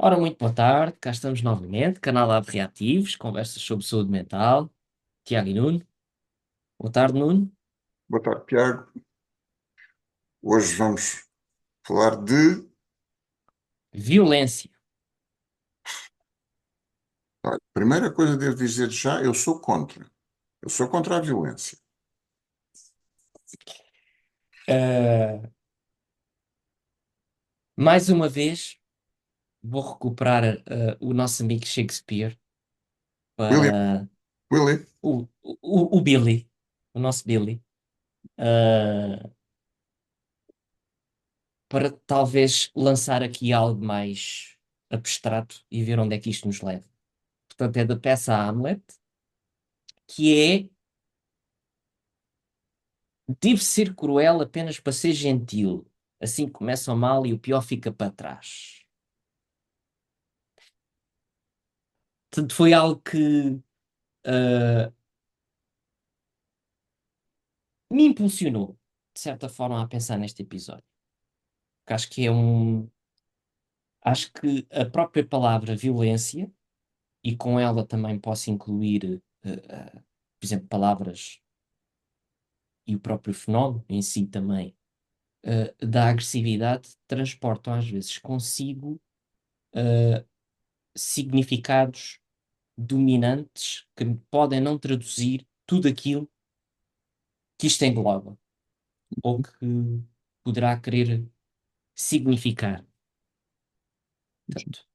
Ora, muito boa tarde, cá estamos novamente, canal Lab Reativos, conversas sobre saúde mental, Tiago e Nuno. Boa tarde, Nuno. Boa tarde, Tiago. Hoje vamos falar de. Violência. Olha, primeira coisa que devo dizer já, eu sou contra. Eu sou contra a violência. Ah, mais uma vez, vou recuperar o nosso amigo Shakespeare William, para William, o Billy, o nosso Billy, ah, para talvez lançar aqui algo mais abstrato e ver onde é que isto nos leva. Portanto, é da peça Hamlet, que é: devo ser cruel apenas para ser gentil. Assim começa o mal e o pior fica para trás. Portanto, foi algo que ah, me impulsionou, de certa forma, a pensar neste episódio. Porque acho que é um. Acho que a própria palavra violência, e com ela também posso incluir, por exemplo, palavras e o próprio fenómeno em si também, da agressividade, transportam às vezes consigo significados dominantes que podem não traduzir tudo aquilo que isto engloba ou que poderá querer significar. Tanto.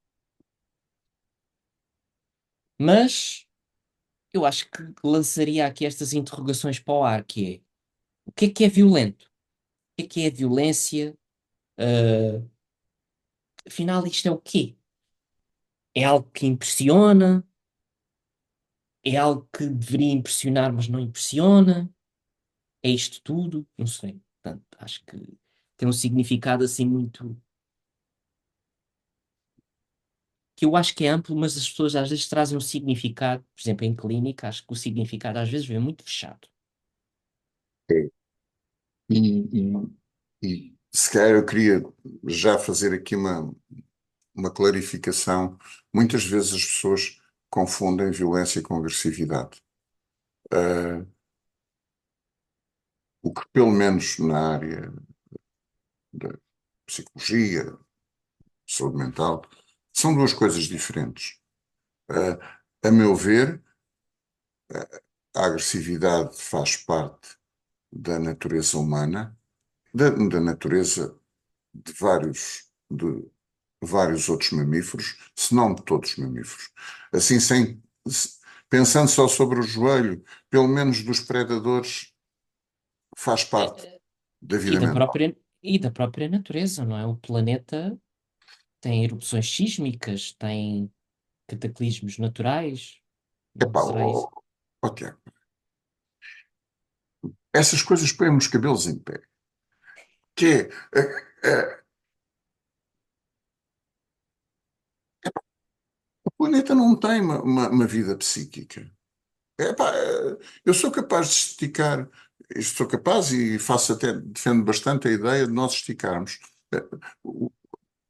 Mas eu acho que lançaria aqui estas interrogações para o ar, que é: o que é violento? O que é violência? Ah, afinal, isto é o quê? É algo que impressiona? É algo que deveria impressionar, mas não impressiona? É isto tudo? Não sei. Portanto, acho que tem um significado assim muito, que eu acho que é amplo, mas as pessoas às vezes trazem um significado, por exemplo, em clínica, acho que o significado às vezes vem muito fechado. é. E, e se calhar eu queria já fazer aqui uma clarificação. Muitas vezes as pessoas confundem violência com agressividade. Ah, o que, pelo menos na área da psicologia, saúde mental, são duas coisas diferentes. A meu ver, a agressividade faz parte da natureza humana, da natureza de vários outros mamíferos, se não de todos os mamíferos. Assim, pensando só sobre o joelho, pelo menos dos predadores, faz parte É, da E vida da mental. própria, e da própria natureza, não é? O planeta tem erupções sísmicas, tem cataclismos naturais, não Epá, será isso? Tiago, essas coisas põem-me os cabelos em pé. Que é, o planeta não tem uma vida psíquica. Epá, eu sou capaz de esticar, sou capaz e faço até, defendo bastante a ideia de nós esticarmos eh, o-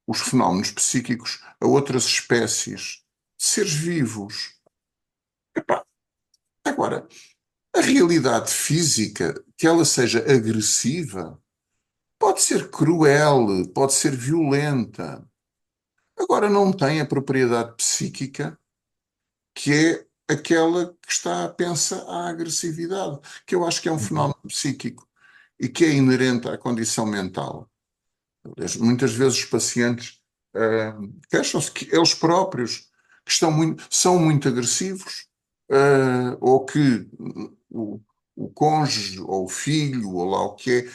os fenómenos psíquicos a outras espécies, seres vivos. Epá, agora, a realidade física, que ela seja agressiva, pode ser cruel, pode ser violenta. Agora, não tem a propriedade psíquica que é aquela que está apensa à agressividade, que eu acho que é um Uhum. fenómeno psíquico e que é inerente à condição mental. Aliás, muitas vezes os pacientes queixam-se que eles próprios que são muito agressivos, ou que o cônjuge ou o filho ou lá o que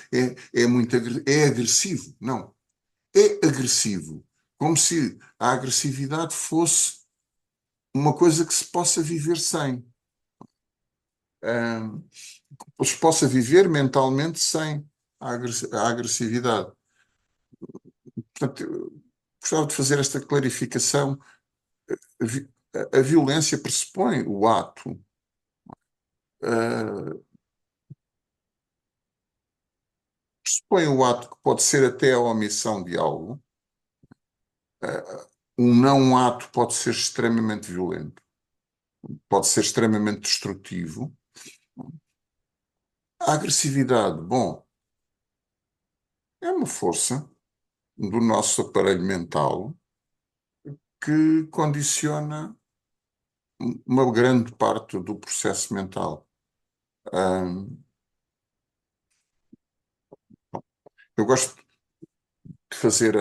é agressivo. Não, é agressivo, como se a agressividade fosse uma coisa que se possa viver sem. Ah, se possa viver mentalmente sem a agressividade. Portanto, eu gostava de fazer esta clarificação. A violência pressupõe o ato, ah, pressupõe o ato que pode ser até a omissão de algo, um não ato pode ser extremamente violento, pode ser extremamente destrutivo. A agressividade, bom, é uma força do nosso aparelho mental que condiciona uma grande parte do processo mental. Ahm, eu gosto de fazer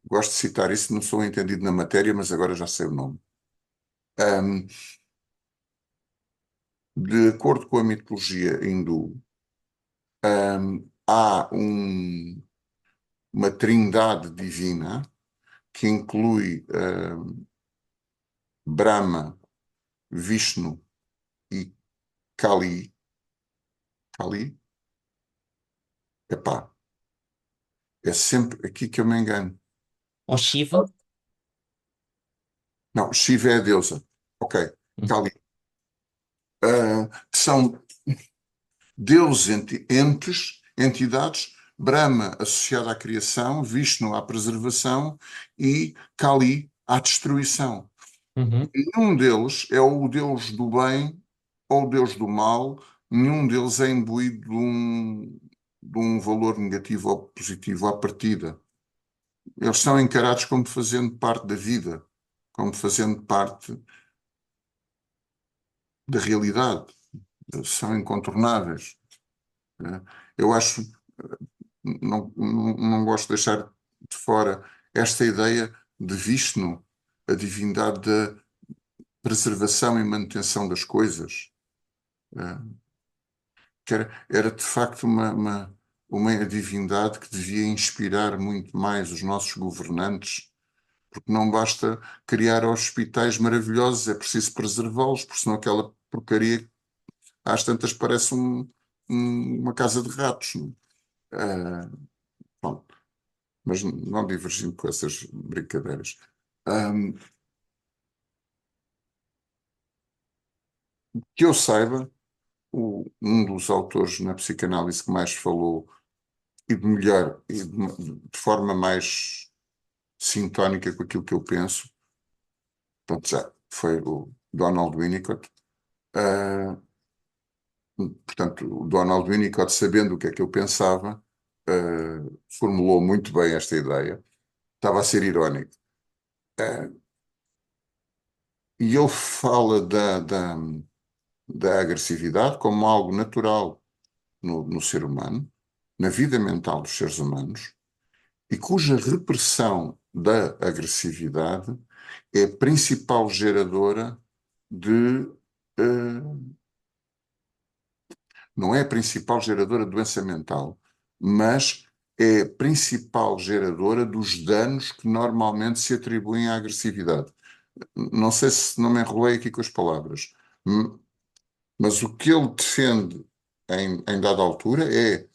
gosto de citar isso, não sou entendido na matéria, mas agora já sei o nome. Ahm, de acordo com a mitologia hindu, há uma trindade divina que inclui Brahma, Vishnu e Kali. Kali? Epá, é sempre aqui que eu me engano. Ou Shiva? Não, Shiva é a deusa. Ok, Kali. Que são deuses, entes, entidades, Brahma associado à criação, Vishnu à preservação e Kali à destruição. Uhum, Nenhum deles é o deus do bem ou o deus do mal, nenhum deles é imbuído de um valor negativo ou positivo à partida. Eles são encarados como fazendo parte da vida, como fazendo parte da realidade. São incontornáveis, né? Eu acho, não gosto de deixar de fora esta ideia de Vishnu, a divindade da preservação e manutenção das coisas, né? Que era de facto uma divindade que devia inspirar muito mais os nossos governantes, porque não basta criar hospitais maravilhosos, é preciso preservá-los, porque senão aquela porcaria às tantas parece uma casa de ratos. Ah, bom, mas não divergindo com essas brincadeiras. Ahm, que eu saiba, um dos autores na psicanálise que mais falou, e de melhor, e de forma mais sintónica com aquilo que eu penso, portanto, já foi o Donald Winnicott. Ah, portanto, o Donald Winnicott, sabendo o que é que eu pensava, formulou muito bem esta ideia. Estava a ser irónico. Ah, e ele fala da agressividade como algo natural no ser humano, na vida mental dos seres humanos, e cuja repressão da agressividade é a principal geradora de. Não é a principal geradora de doença mental, mas é a principal geradora dos danos que normalmente se atribuem à agressividade. Não sei se não me enrolei aqui com as palavras, mas o que ele defende em dada altura é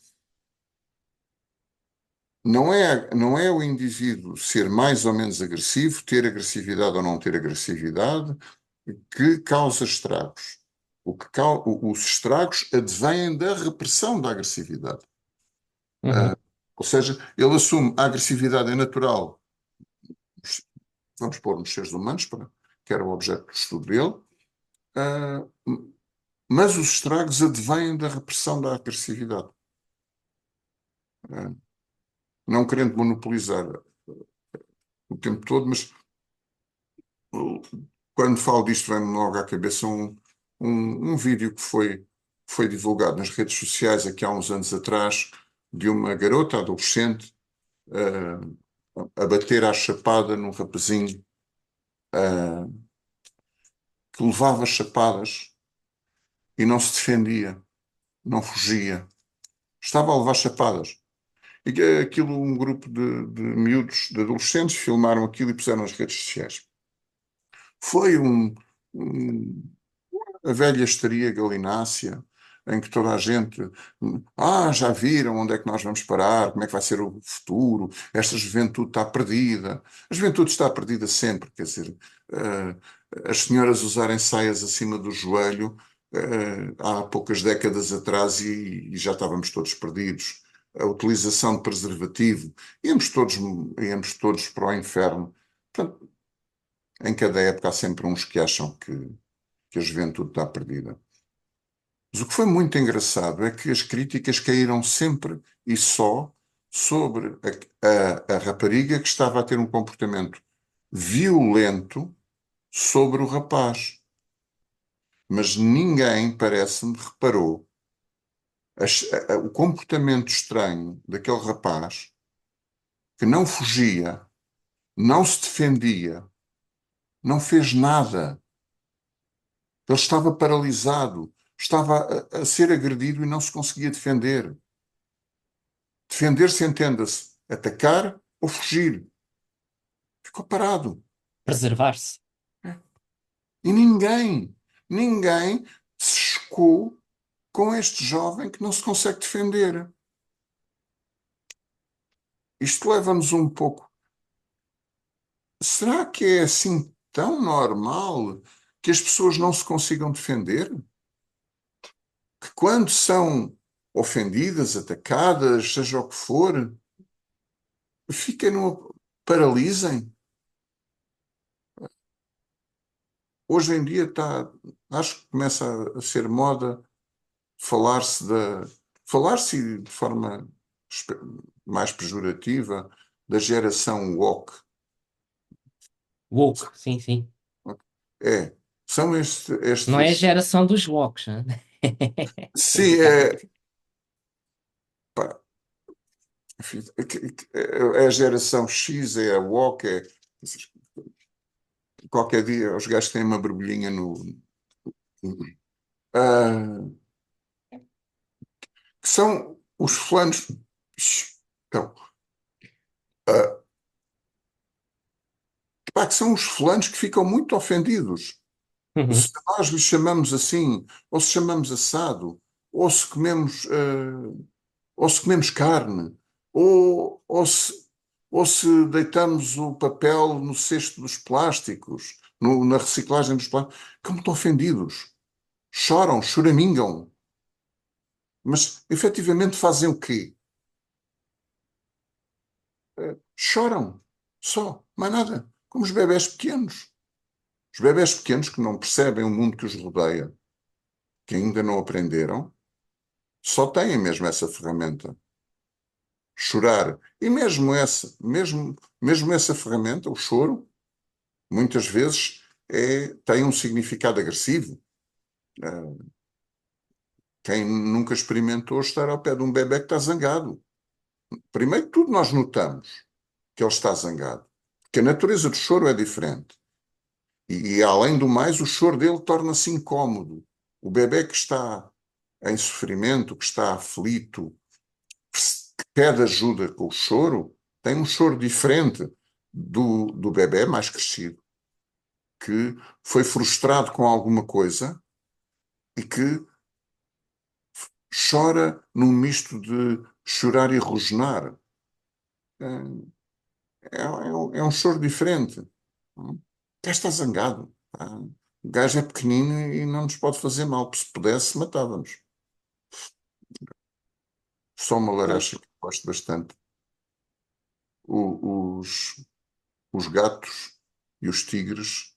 não é o indivíduo ser mais ou menos agressivo, ter agressividade ou não ter agressividade, que causa estragos. Os estragos advêm da repressão da agressividade. uhum. Ou seja, ele assume a agressividade é natural, vamos pôr nos seres humanos, que era o objeto do estudo dele, ah, mas os estragos advêm da repressão da agressividade. Ah, não querendo monopolizar o tempo todo, mas quando falo disto, vem-me logo à cabeça um vídeo que foi divulgado nas redes sociais aqui há uns anos atrás, de uma garota adolescente a bater à chapada num rapazinho que levava chapadas e não se defendia, não fugia. Estava a levar chapadas. E que aquilo, um grupo de miúdos, de adolescentes, filmaram aquilo e puseram nas redes sociais. Foi um a velha histeria galinácea, em que toda a gente, já viram onde é que nós vamos parar, como é que vai ser o futuro, esta juventude está perdida. A juventude está perdida sempre, quer dizer, eh, as senhoras usarem saias acima do joelho, há poucas décadas atrás e já estávamos todos perdidos. A utilização de preservativo, íamos todos para o inferno Portanto, em cada época há sempre uns que acham que a juventude está perdida. Mas o que foi muito engraçado é que as críticas caíram sempre e só sobre a rapariga que estava a ter um comportamento violento sobre o rapaz. Mas ninguém, parece-me, reparou o comportamento estranho daquele rapaz que não fugia, não se defendia, não fez nada. Ele estava paralisado, estava a ser agredido e não se conseguia defender. Defender-se, entenda-se, atacar ou fugir. Ficou parado. Preservar-se. E ninguém se chocou com este jovem que não se consegue defender. Isto leva-nos um pouco. Será que é assim tão normal que as pessoas não se consigam defender? Que quando são ofendidas, atacadas, seja o que for, fiquem no, paralisem? Hoje em dia está, acho que começa a ser moda falar-se falar-se de forma espe- mais pejorativa da geração woke. Woke, sim, sim. É, são Não é a estes. geração dos woks, né? Sim, é, pá, enfim, é a geração X, é a woke, é, qualquer dia os gajos têm uma borbulhinha no. Ah, que são os fulanos. Então, ah, pá, que são os fulanos que ficam muito ofendidos. Se Uhum. nós lhe chamamos assim, ou se chamamos assado, ou se comemos, ou se comemos carne, ou se deitamos o papel no cesto dos plásticos, na reciclagem dos plásticos, ficam muito ofendidos. Choram, choramingam. Mas efetivamente fazem o quê? Choram. Só. Mais nada. Como os bebés pequenos. Os bebés pequenos que não percebem o mundo que os rodeia, que ainda não aprenderam, só têm mesmo essa ferramenta. Chorar. E mesmo essa ferramenta, o choro, muitas vezes tem um significado agressivo. Quem nunca experimentou estar ao pé de um bebé que está zangado? Primeiro que tudo, nós notamos que ele está zangado. Porque a natureza do choro é diferente. Além do mais, o choro dele torna-se incómodo. O bebé que está em sofrimento, que está aflito, que pede ajuda com o choro, tem um choro diferente do bebé mais crescido, que foi frustrado com alguma coisa e que chora num misto de chorar e rosnar. É um choro diferente. O gajo está zangado. Pá. O gajo é pequenino e não nos pode fazer mal. Se pudesse, matávamos. Só uma Pois. laracha que eu gosto bastante. Os, os gatos e os tigres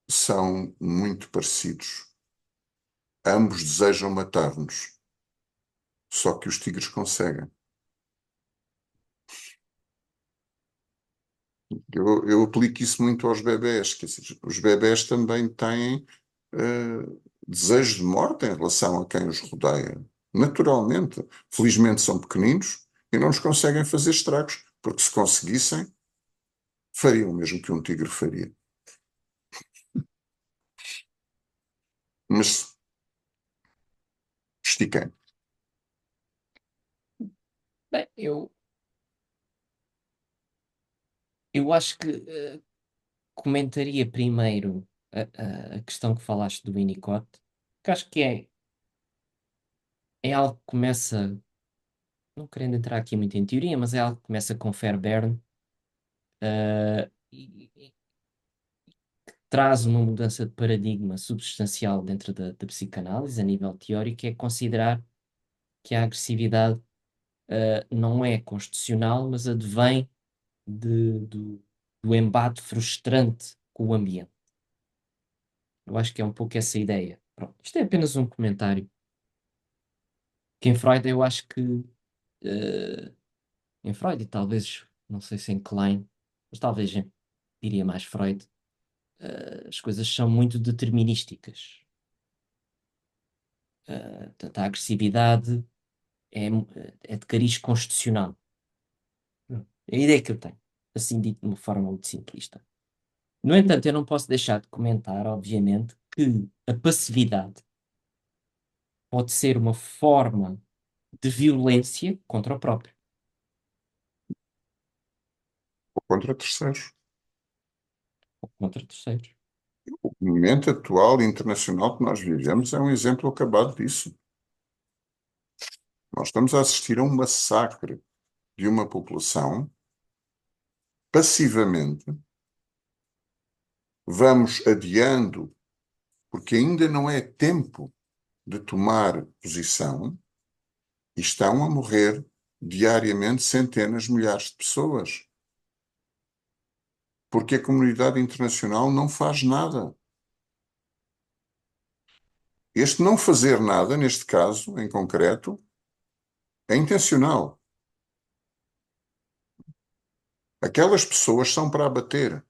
são muito parecidos. Ambos desejam matar-nos. Só que os tigres conseguem. Eu aplico isso muito aos bebés. Quer dizer, os bebés também têm desejo de morte em relação a quem os rodeia. Naturalmente. Felizmente são pequeninos e não nos conseguem fazer estragos, porque se conseguissem, fariam o mesmo que um tigre faria. Mas estiquem. Bem, eu acho que comentaria primeiro a questão que falaste do Winnicott, que acho que é algo que começa, não querendo entrar aqui muito em teoria, mas é algo que começa com Fairbairn, e traz uma mudança de paradigma substancial dentro da psicanálise, a nível teórico, que é considerar que a agressividade não é constitucional, mas advém de do embate frustrante com o ambiente. Eu acho que é um pouco essa ideia. Pronto, isto é apenas um comentário. Que em Freud eu acho que eh, em Freud e talvez, não sei se em Klein, mas talvez diria mais Freud, as coisas são muito determinísticas. Portanto, a agressividade é, é de cariz constitucional. É a ideia que eu tenho, assim dito de uma forma muito simplista. No entanto, eu não posso deixar de comentar, obviamente, que a passividade pode ser uma forma de violência contra o próprio, Ou contra terceiros. ou contra terceiros. O momento atual internacional que nós vivemos é um exemplo acabado disso. Nós estamos a assistir a um massacre de uma população passivamente. Vamos adiando, porque ainda não é tempo de tomar posição e estão a morrer diariamente centenas, milhares de pessoas. Porque a comunidade internacional não faz nada. Este não fazer nada, neste caso, em concreto, é intencional. Aquelas pessoas são para abater,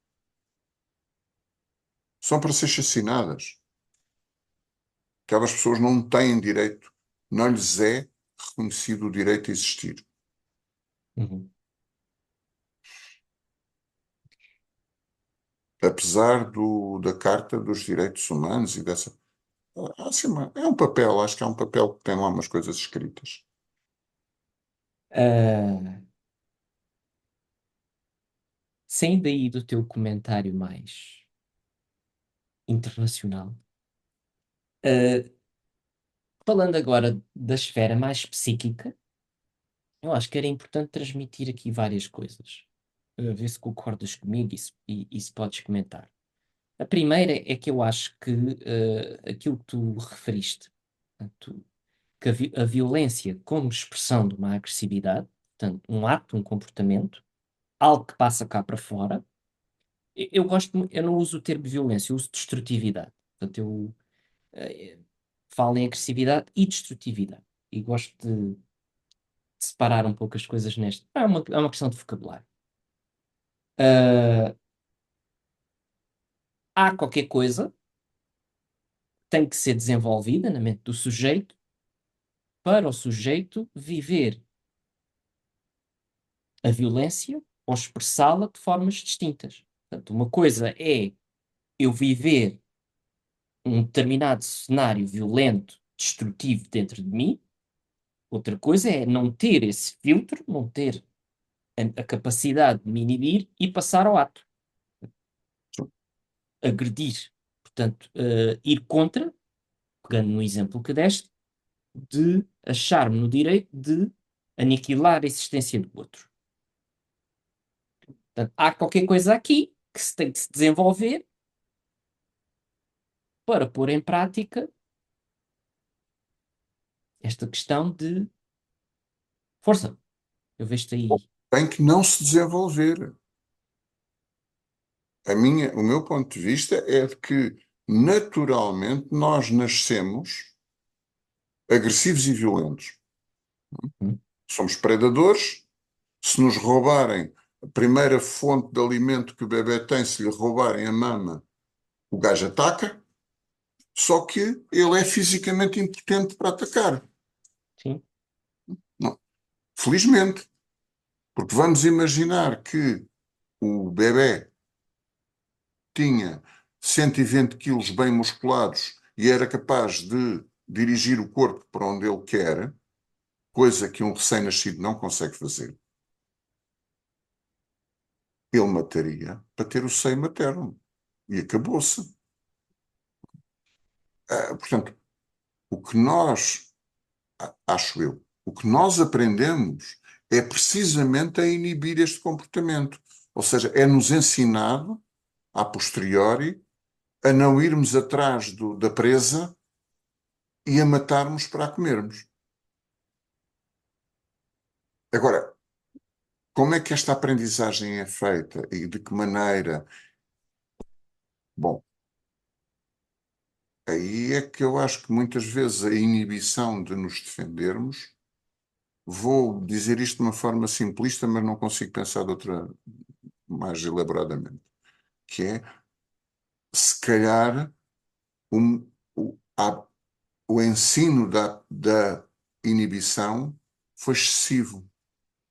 são para ser assassinadas. Aquelas pessoas não têm direito, não lhes é reconhecido o direito a existir. Uhum. Apesar da Carta dos Direitos Humanos e dessa. Assim, é um papel, acho que é um papel que tem lá umas coisas escritas. Ah, saindo aí do teu comentário mais internacional, ah, falando agora da esfera mais psíquica, eu acho que era importante transmitir aqui várias coisas. Ver se concordas comigo e se podes comentar. A primeira é que eu acho que aquilo que tu referiste, portanto, que a violência como expressão de uma agressividade, portanto, um ato, um comportamento, algo que passa cá para fora. Eu gosto, eu não uso o termo violência, eu uso destrutividade. Portanto, eu eh, falo em agressividade e destrutividade. E gosto de separar um pouco as coisas neste. É uma questão de vocabulário. Ah, há qualquer coisa que tem que ser desenvolvida na mente do sujeito para o sujeito viver a violência ou expressá-la de formas distintas. Portanto, uma coisa é eu viver um determinado cenário violento, destrutivo dentro de mim. Outra coisa é não ter esse filtro, não ter a capacidade de me inibir e passar ao ato, agredir. Portanto, ir contra, pegando no exemplo que deste, de achar-me no direito de aniquilar a existência do outro. Portanto, há qualquer coisa aqui que se tem de se desenvolver para pôr em prática esta questão de força. Eu vejo-te aí. Tem que não se desenvolver. O meu ponto de vista é de que, naturalmente, nós nascemos agressivos e violentos. Hum, Somos predadores. Se nos roubarem a primeira fonte de alimento que o bebê tem, se lhe roubarem a mama, o gajo ataca, só que ele é fisicamente impotente para atacar. sim, Não. Felizmente, porque vamos imaginar que o bebê tinha 120 quilos bem musculados e era capaz de dirigir o corpo para onde ele quer, coisa que um recém-nascido não consegue fazer. Ele mataria para ter o seio materno. E acabou-se. Portanto, o que nós, acho eu, o que nós aprendemos é precisamente a inibir este comportamento. Ou seja, é-nos ensinado, a posteriori, a não irmos atrás da presa e a matarmos para a comermos. Agora, como é que esta aprendizagem é feita e de que maneira? Bom, aí é que eu acho que muitas vezes a inibição de nos defendermos, vou dizer isto de uma forma simplista, mas não consigo pensar de outra mais elaboradamente, que é, se calhar, um, o, o ensino da inibição foi excessivo,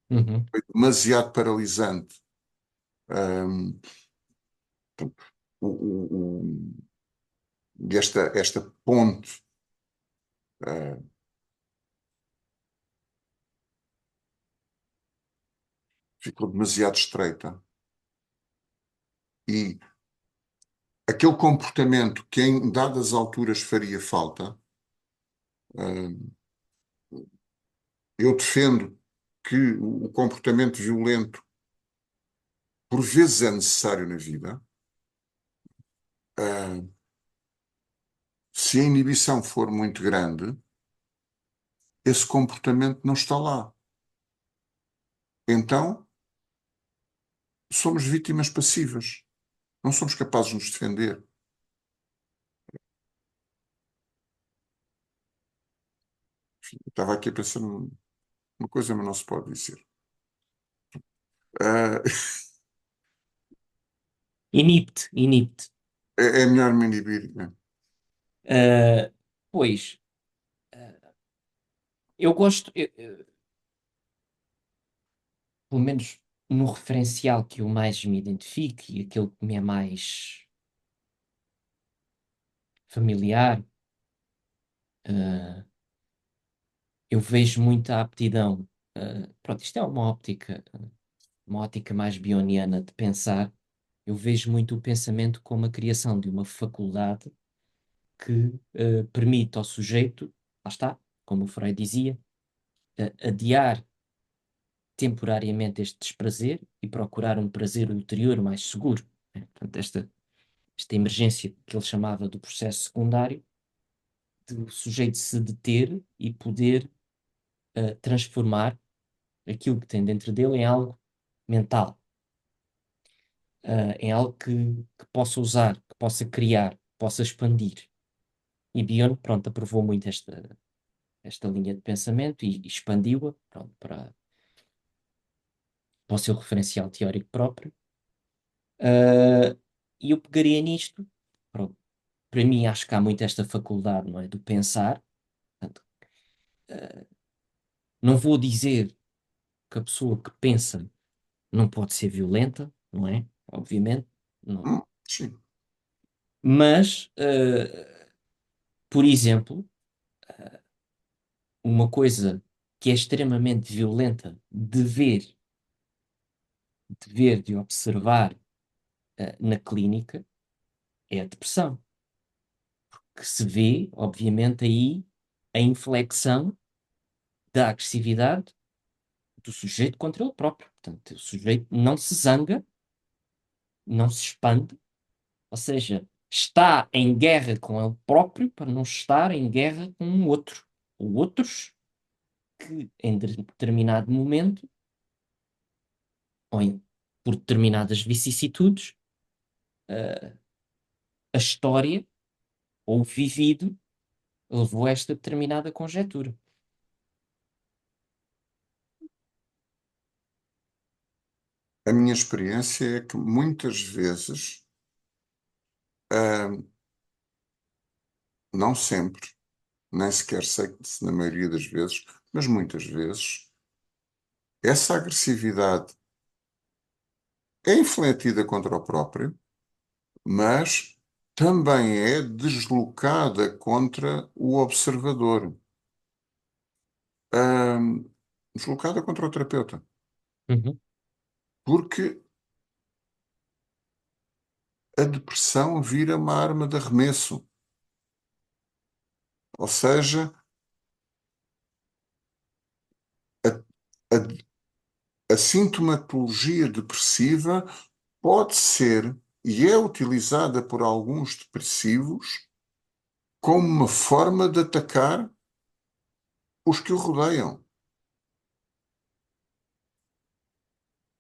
Uhum, foi demasiado paralisante. Um, esta ponte uh, ficou demasiado estreita. E aquele comportamento que em dadas alturas faria falta, uh, eu defendo que o comportamento violento por vezes é necessário na vida. Uh, Se a inibição for muito grande, esse comportamento não está lá. Então, somos vítimas passivas. Não somos capazes de nos defender. Eu estava aqui a pensar numa coisa, mas não se pode dizer. Uh, Inibe-te. é melhor me inibir, né? Ah, pois, eu gosto, pelo menos no referencial que eu mais me identifico e aquele que me é mais familiar, ah, eu vejo muita aptidão. Pronto, isto é uma ótica mais bioniana de pensar. Eu vejo muito o pensamento como a criação de uma faculdade que permite ao sujeito, lá está, como o Freud dizia, adiar temporariamente este desprazer e procurar um prazer ulterior mais seguro, né? Portanto, esta emergência que ele chamava do processo secundário, de o sujeito se deter e poder transformar aquilo que tem dentro dele em algo mental, em algo que possa usar, que possa criar, que possa expandir. E Bion, pronto, aprovou muito esta linha de pensamento e expandiu-a, pronto, para o seu referencial teórico próprio. Ah, e eu pegaria nisto, pronto, para mim acho que há muito esta faculdade, não é, do pensar. Portanto, não vou dizer que a pessoa que pensa não pode ser violenta, não é? Obviamente, não. Sim. Mas, por exemplo, uma coisa que é extremamente violenta de observar, na clínica é a depressão, que se vê, obviamente, aí a inflexão da agressividade do sujeito contra ele próprio. Portanto, o sujeito não se zanga, não se expande, ou seja, está em guerra com ele próprio para não estar em guerra com um outro. Ou outros que, em determinado momento, ou por determinadas vicissitudes, a história ou o vivido levou a esta determinada conjetura. A minha experiência é que muitas vezes, ah, não sempre, nem sequer sei se na maioria das vezes, mas muitas vezes, essa agressividade é infletida contra o próprio, mas também é deslocada contra o observador, Ahm, deslocada contra o terapeuta, Uhum. porque a depressão vira uma arma de arremesso, ou seja, a, a sintomatologia depressiva pode ser e é utilizada por alguns depressivos como uma forma de atacar os que o rodeiam.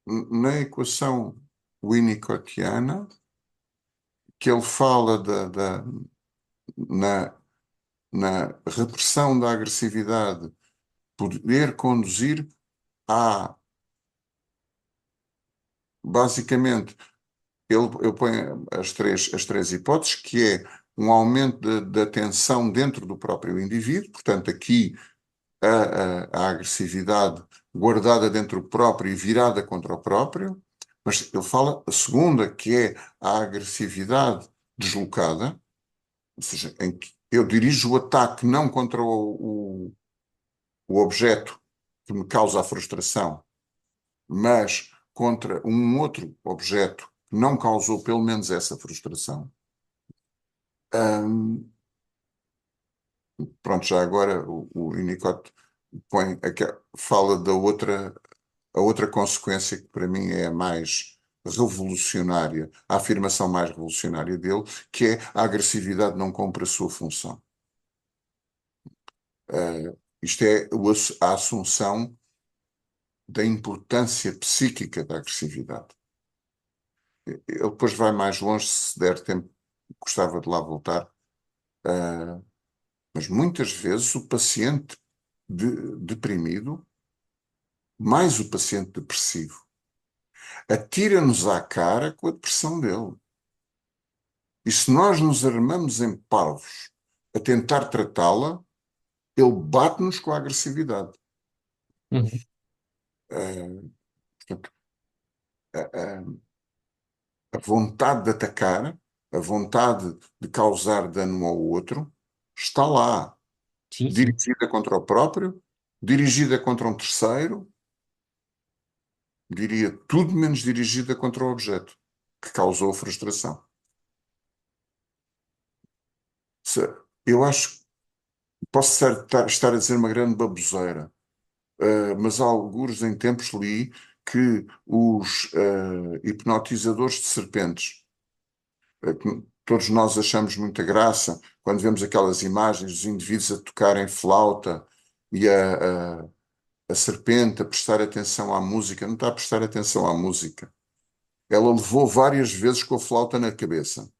na equação winnicottiana, que ele fala na, na repressão da agressividade poder conduzir a, basicamente, ele põe as três hipóteses, que é um aumento da tensão dentro do próprio indivíduo, portanto, aqui a agressividade guardada dentro do próprio e virada contra o próprio, mas ele fala a segunda, que é a agressividade deslocada, ou seja, em que eu dirijo o ataque não contra o objeto que me causa a frustração, mas contra um outro objeto que não causou pelo menos essa frustração. Hum, Pronto, já agora o Winnicott fala a outra consequência que para mim é a mais revolucionária, a afirmação mais revolucionária dele, que é a agressividade não cumpre a sua função. Isto é a assunção da importância psíquica da agressividade. Ele depois vai mais longe, se der tempo, gostava de lá voltar, mas muitas vezes o paciente deprimido, mais o paciente depressivo, atira-nos à cara com a depressão dele. E se nós nos armamos em parvos a tentar tratá-la, ele bate-nos com a agressividade. Uhum. Uh, Portanto, a vontade de atacar, a vontade de causar dano ao outro, está lá, Sim, sim. dirigida contra o próprio, dirigida contra um terceiro, diria tudo menos dirigida contra o objeto que causou a frustração. Eu acho que posso estar a dizer uma grande baboseira, mas há algures em tempos li que os hipnotizadores de serpentes, que todos nós achamos muita graça quando vemos aquelas imagens dos indivíduos a tocarem flauta e a serpente a prestar atenção à música, não está a prestar atenção à música. Ela levou várias vezes com a flauta na cabeça.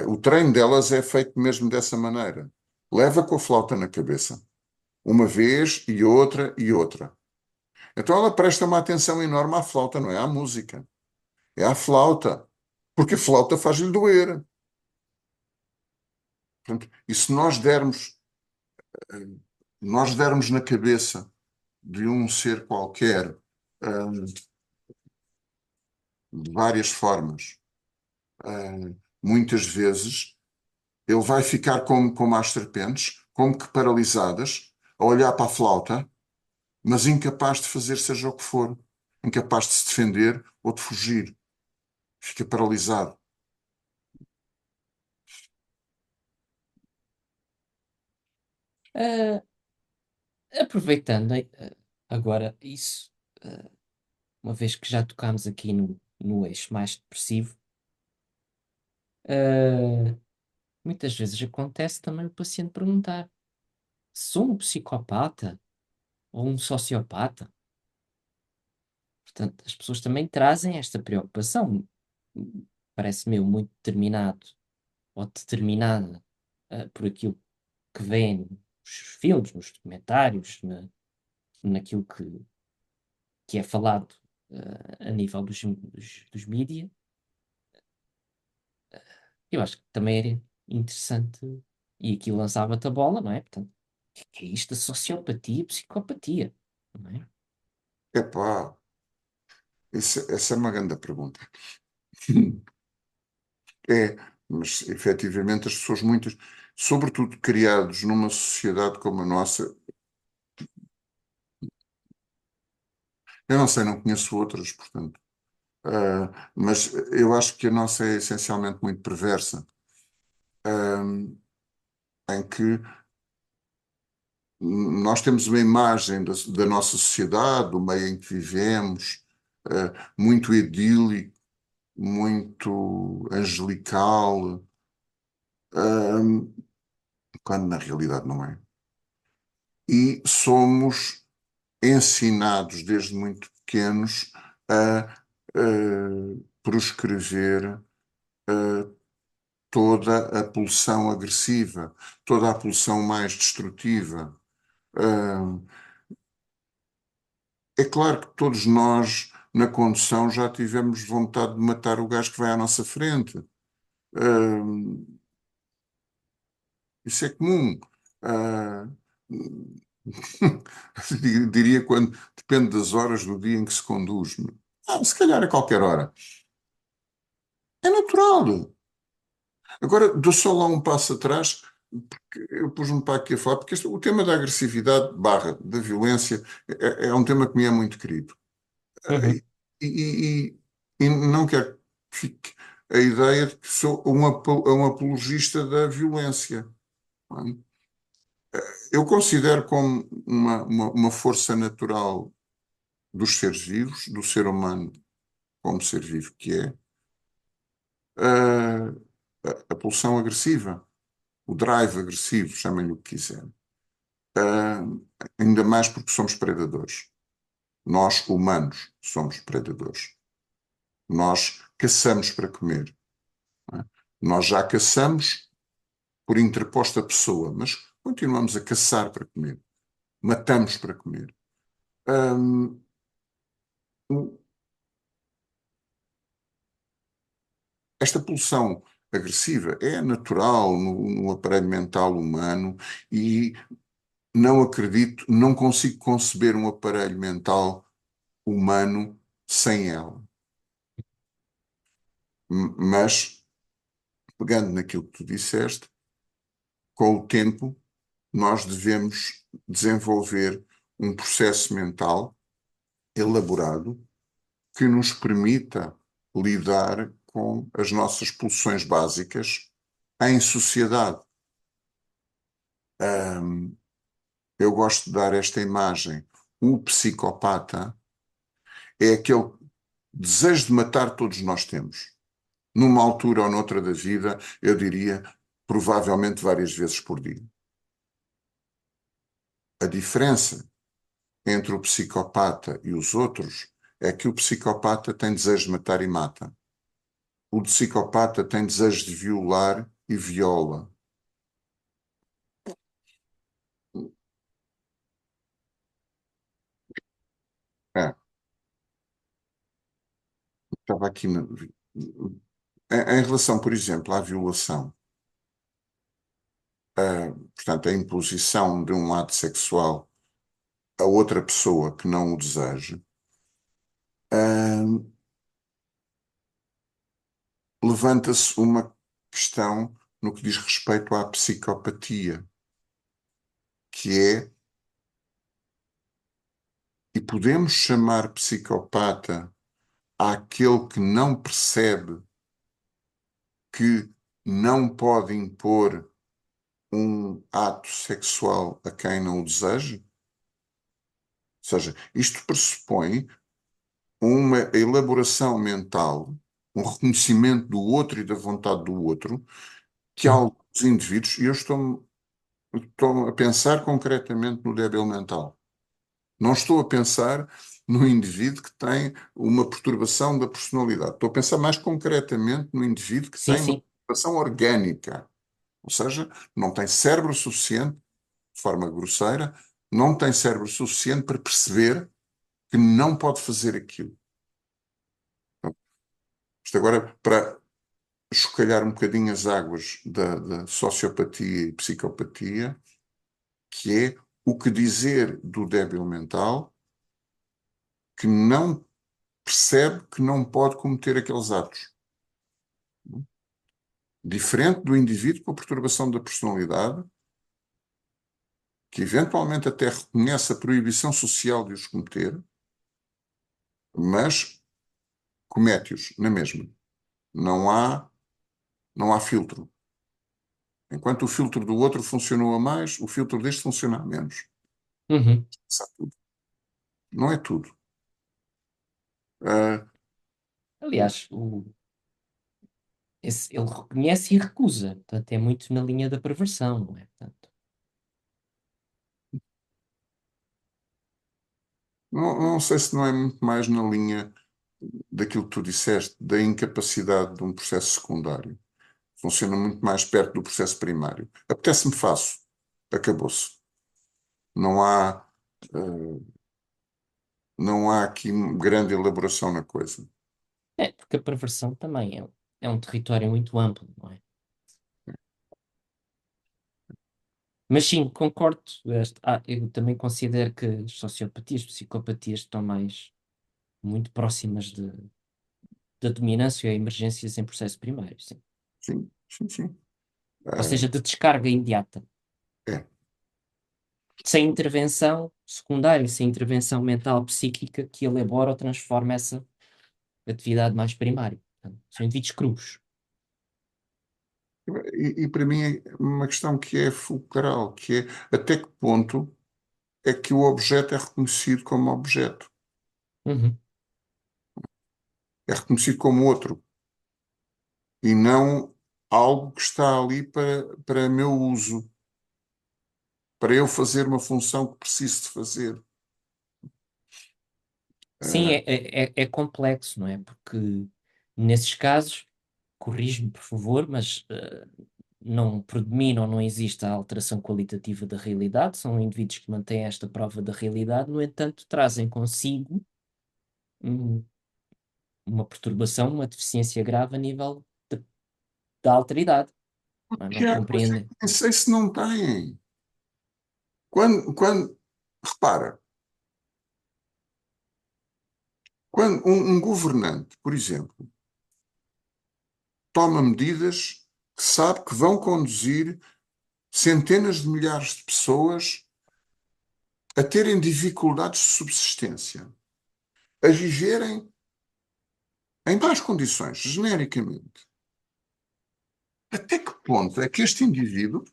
O treino delas é feito mesmo dessa maneira. Leva com a flauta na cabeça. Uma vez e outra e outra. Então ela presta uma atenção enorme à flauta, não é à música. É à flauta. Porque a flauta faz-lhe doer. Portanto, e se nós dermos na cabeça de um ser qualquer, de várias formas, muitas vezes ele vai ficar como as serpentes, como que paralisadas, a olhar para a flauta, mas incapaz de fazer seja o que for, incapaz de se defender ou de fugir. Fica paralisado. Ah, aproveitando agora isso, ah, uma vez que já tocámos aqui no eixo mais depressivo, ah, muitas vezes acontece também o paciente perguntar: sou um psicopata ou um sociopata? Portanto, as pessoas também trazem esta preocupação. Parece-me eu muito determinado ou determinada por aquilo que vê nos filmes, nos documentários, naquilo que é falado a nível dos mídia. Eu acho que também era interessante, e aqui lançava-te a bola, não é? Portanto, o que é isto da sociopatia e psicopatia? Não é? Epá, essa é uma grande pergunta. É, mas efetivamente as pessoas, muitas, sobretudo criados numa sociedade como a nossa, eu não sei, não conheço outras, portanto, mas eu acho que a nossa é essencialmente muito perversa, em que nós temos uma imagem da nossa sociedade, do meio em que vivemos, muito idílico, muito angelical, quando na realidade não é. E somos ensinados desde muito pequenos a proscrever toda a pulsão agressiva, toda a pulsão mais destrutiva. Ah, É claro que todos nós, na condução, já tivemos vontade de matar o gajo que vai à nossa frente. Ah, Isso é comum. Ah, diria quando depende das horas do dia em que se conduz. Se calhar a qualquer hora. É natural. Agora, dou só lá um passo atrás, porque eu pus-me para aqui a falar, porque o tema da agressividade barra da violência é um tema que me é muito querido. Uhum. E não quero que fique a ideia de que sou um apologista da violência. Não é? Eu considero como uma força natural dos seres vivos, do ser humano como ser vivo que é, a, a pulsão agressiva, o drive agressivo, chamem-lhe o que quiserem. Ah, Ainda mais porque somos predadores. Nós, humanos, somos predadores. Nós caçamos para comer. Não é? Nós já caçamos por interposta pessoa, mas continuamos a caçar para comer. Matamos para comer. Hum, Esta pulsão agressiva é natural no aparelho mental humano e não acredito, não consigo conceber um aparelho mental humano sem ela. Mas, pegando naquilo que tu disseste, com o tempo, nós devemos desenvolver um processo mental elaborado que nos permita lidar com as nossas pulsões básicas em sociedade. Ahm, eu gosto de dar esta imagem. O psicopata é aquele desejo de matar todos nós temos. Numa altura ou noutra da vida, eu diria, provavelmente várias vezes por dia. A diferença entre o psicopata e os outros é que o psicopata tem desejo de matar e mata. O psicopata tem desejo de violar e viola. É, estava aqui. Em relação, por exemplo, à violação, portanto, a imposição de um ato sexual a outra pessoa que não o deseja, ah, levanta-se uma questão no que diz respeito à psicopatia, que é, e podemos chamar psicopata àquele que não percebe que não pode impor um ato sexual a quem não o deseja? Ou seja, isto pressupõe uma elaboração mental, um reconhecimento do outro e da vontade do outro, que Uhum. alguns indivíduos, e eu estou a pensar concretamente no débil mental, não estou a pensar no indivíduo que tem uma perturbação da personalidade, estou a pensar mais concretamente no indivíduo que Sim, tem uma sim. perturbação orgânica, ou seja, não tem cérebro suficiente, de forma grosseira, não tem cérebro suficiente para perceber que não pode fazer aquilo. Isto agora, para chocalhar um bocadinho as águas da sociopatia e psicopatia, que é o que dizer do débil mental que não percebe que não pode cometer aqueles atos. Diferente do indivíduo com a perturbação da personalidade, que eventualmente até reconhece a proibição social de os cometer, mas comete-os na mesma. Não há, não há filtro. Enquanto o filtro do outro funcionou a mais, o filtro deste funciona a menos. Uhum. Sabe tudo. Não é tudo. Ah, Aliás, ele reconhece e recusa. Portanto, é muito na linha da perversão, não é? Portanto, uhum. Aliás, o, esse, ele reconhece e recusa. Portanto, é muito na linha da perversão, não é? Portanto, Não sei se não é muito mais na linha daquilo que tu disseste, da incapacidade de um processo secundário. Funciona muito mais perto do processo primário. Apetece-me, faço. Acabou-se. Não há, eh, não há aqui grande elaboração na coisa. É, porque a perversão também é um território muito amplo, não é? Mas sim, concordo. Eu também considero que as sociopatias, psicopatias estão muito próximas da dominância e emergências em processo primário, sim. Sim, sim, sim. Ou seja, Eh, de descarga imediata. é. Sem intervenção secundária, sem intervenção mental, psíquica que elabora ou transforma essa atividade mais primária. Portanto, são indivíduos crus. E para mim é uma questão que é fulcral, que é até que ponto é que o objeto é reconhecido como objeto, Uhum. é reconhecido como outro, e não algo que está ali para meu uso, para eu fazer uma função que preciso de fazer. Sim, Eh, é complexo, não é? Porque nesses casos, corrige-me, por favor, mas não predomina ou não existe a alteração qualitativa da realidade, são indivíduos que mantêm esta prova da realidade, no entanto, trazem consigo um- uma perturbação, uma deficiência grave a nível da alteridade, não é? Não Tiago, mas eu compreendem. nem sei se não têm. Repara, quando um governante, por exemplo, toma medidas que sabe que vão conduzir centenas de milhares de pessoas a terem dificuldades de subsistência, a viverem em más condições, genericamente. Até que ponto é que este indivíduo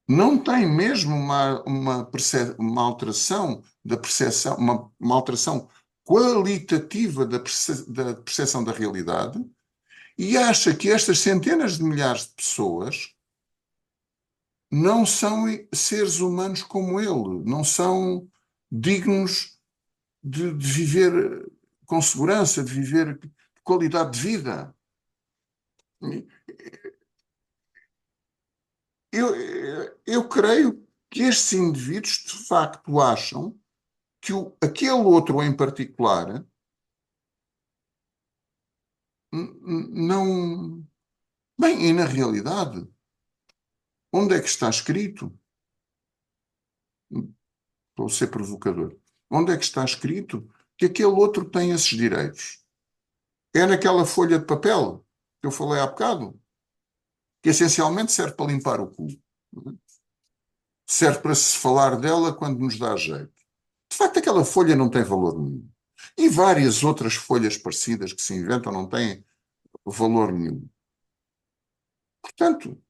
não tem mesmo uma alteração da percepção, uma alteração qualitativa da percepção da realidade e acha que estas centenas de milhares de pessoas não são seres humanos como ele, não são dignos de viver com segurança, de viver de qualidade de vida. Eu creio que estes indivíduos de facto acham que aquele outro em particular não. Bem, e na realidade, onde é que está escrito? Estou a ser provocador. Onde é que está escrito que aquele outro tem esses direitos? É naquela folha de papel que eu falei há bocado, que essencialmente serve para limpar o cu. Serve para se falar dela quando nos dá jeito. De facto, aquela folha não tem valor nenhum. E várias outras folhas parecidas que se inventam não têm valor nenhum. Portanto,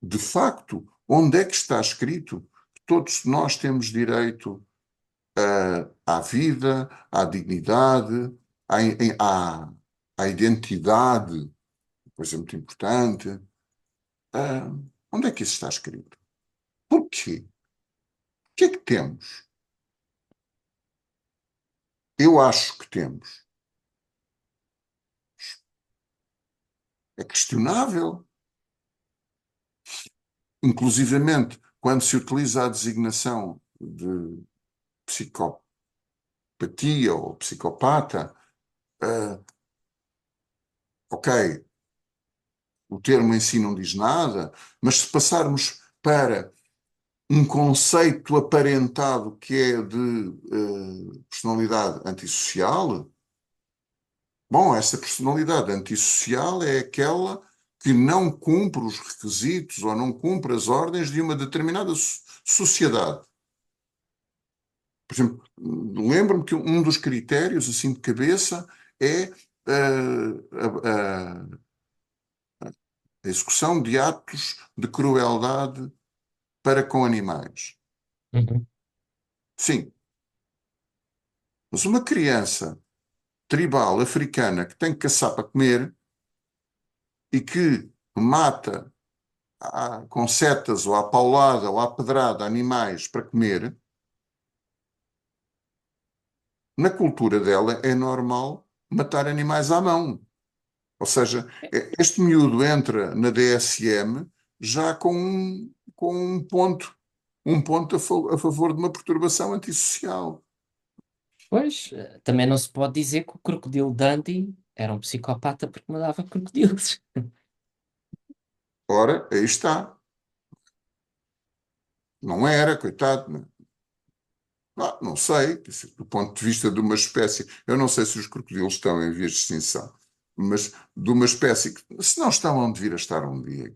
de facto, onde é que está escrito que todos nós temos direito à vida, à dignidade, à, à identidade, coisa muito importante? Ah, onde é que isso está escrito? Porquê? O que é que temos? Eu acho que temos. É questionável. Inclusivamente, quando se utiliza a designação de psicopatia ou psicopata, ah, ok, o termo em si não diz nada, mas se passarmos para um conceito aparentado que é de personalidade antissocial, bom, essa personalidade antissocial é aquela que não cumpre os requisitos ou não cumpre as ordens de uma determinada sociedade. Por exemplo, lembro-me que um dos critérios, assim de cabeça, é a execução de atos de crueldade para com animais. Uhum. Sim, mas uma criança tribal africana que tem que caçar para comer e que mata com setas ou à paulada ou à pedrada animais para comer, na cultura dela é normal matar animais à mão. Ou seja, este miúdo entra na DSM já com um ponto a favor de uma perturbação antissocial. Pois, também não se pode dizer que o crocodilo Dundee era um psicopata porque mandava crocodilos. Ora, aí está. Não era, coitado. Não sei, quer dizer, do ponto de vista de uma espécie, eu não sei se os crocodilos estão em vias de extinção, mas de uma espécie que, se não estão onde vir a estar um dia,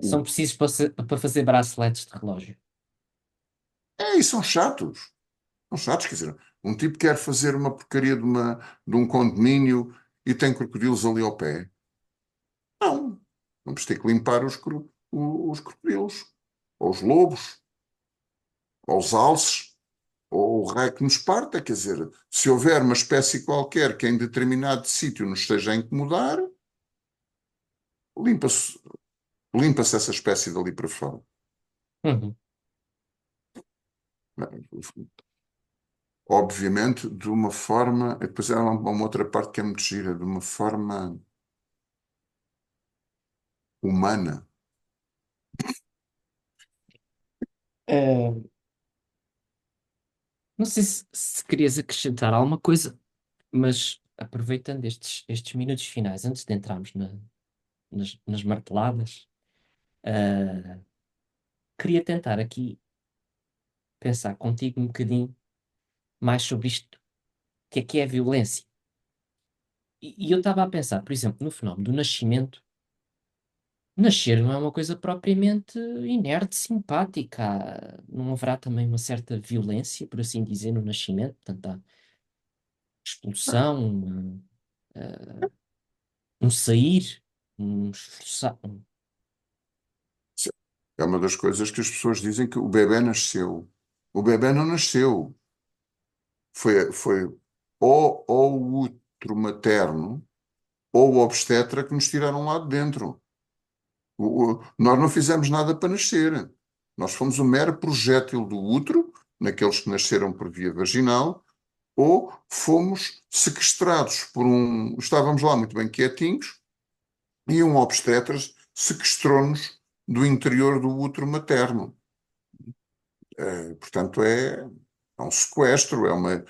São o- precisos para fazer braceletes de relógio. e são chatos, quer dizer, um tipo quer fazer uma porcaria de um condomínio e tem crocodilos ali ao pé. Não, vamos ter que limpar os crocodilos, ou os lobos, ou os alces, ou o raio que nos parta, quer dizer, se houver uma espécie qualquer que em determinado sítio nos esteja a incomodar, limpa-se limpa-se essa espécie dali para fora. Uhum. Obviamente, de uma forma. Depois há uma outra parte que é muito gira, de uma forma humana. Não sei se querias acrescentar alguma coisa, mas aproveitando estes minutos finais, antes de entrarmos nas marteladas, ah, queria tentar aqui pensar contigo um bocadinho mais sobre isto, o que é a violência. E eu estava a pensar, por exemplo, no fenómeno do nascimento. Nascer não é uma coisa propriamente inerte, simpática. Não haverá também uma certa violência, por assim dizer, no nascimento? Portanto, há expulsão, um sair, um esforçar. É uma das coisas que as pessoas dizem que o bebé nasceu. O bebé não nasceu. Foi ou o útero materno ou o obstetra que nos tiraram lá de dentro. Nós não fizemos nada para nascer. Nós fomos um mero projétil do útero, naqueles que nasceram por via vaginal, ou fomos sequestrados por um. Estávamos lá muito bem quietinhos e um obstetra sequestrou-nos do interior do útero materno. Portanto, é um sequestro, uma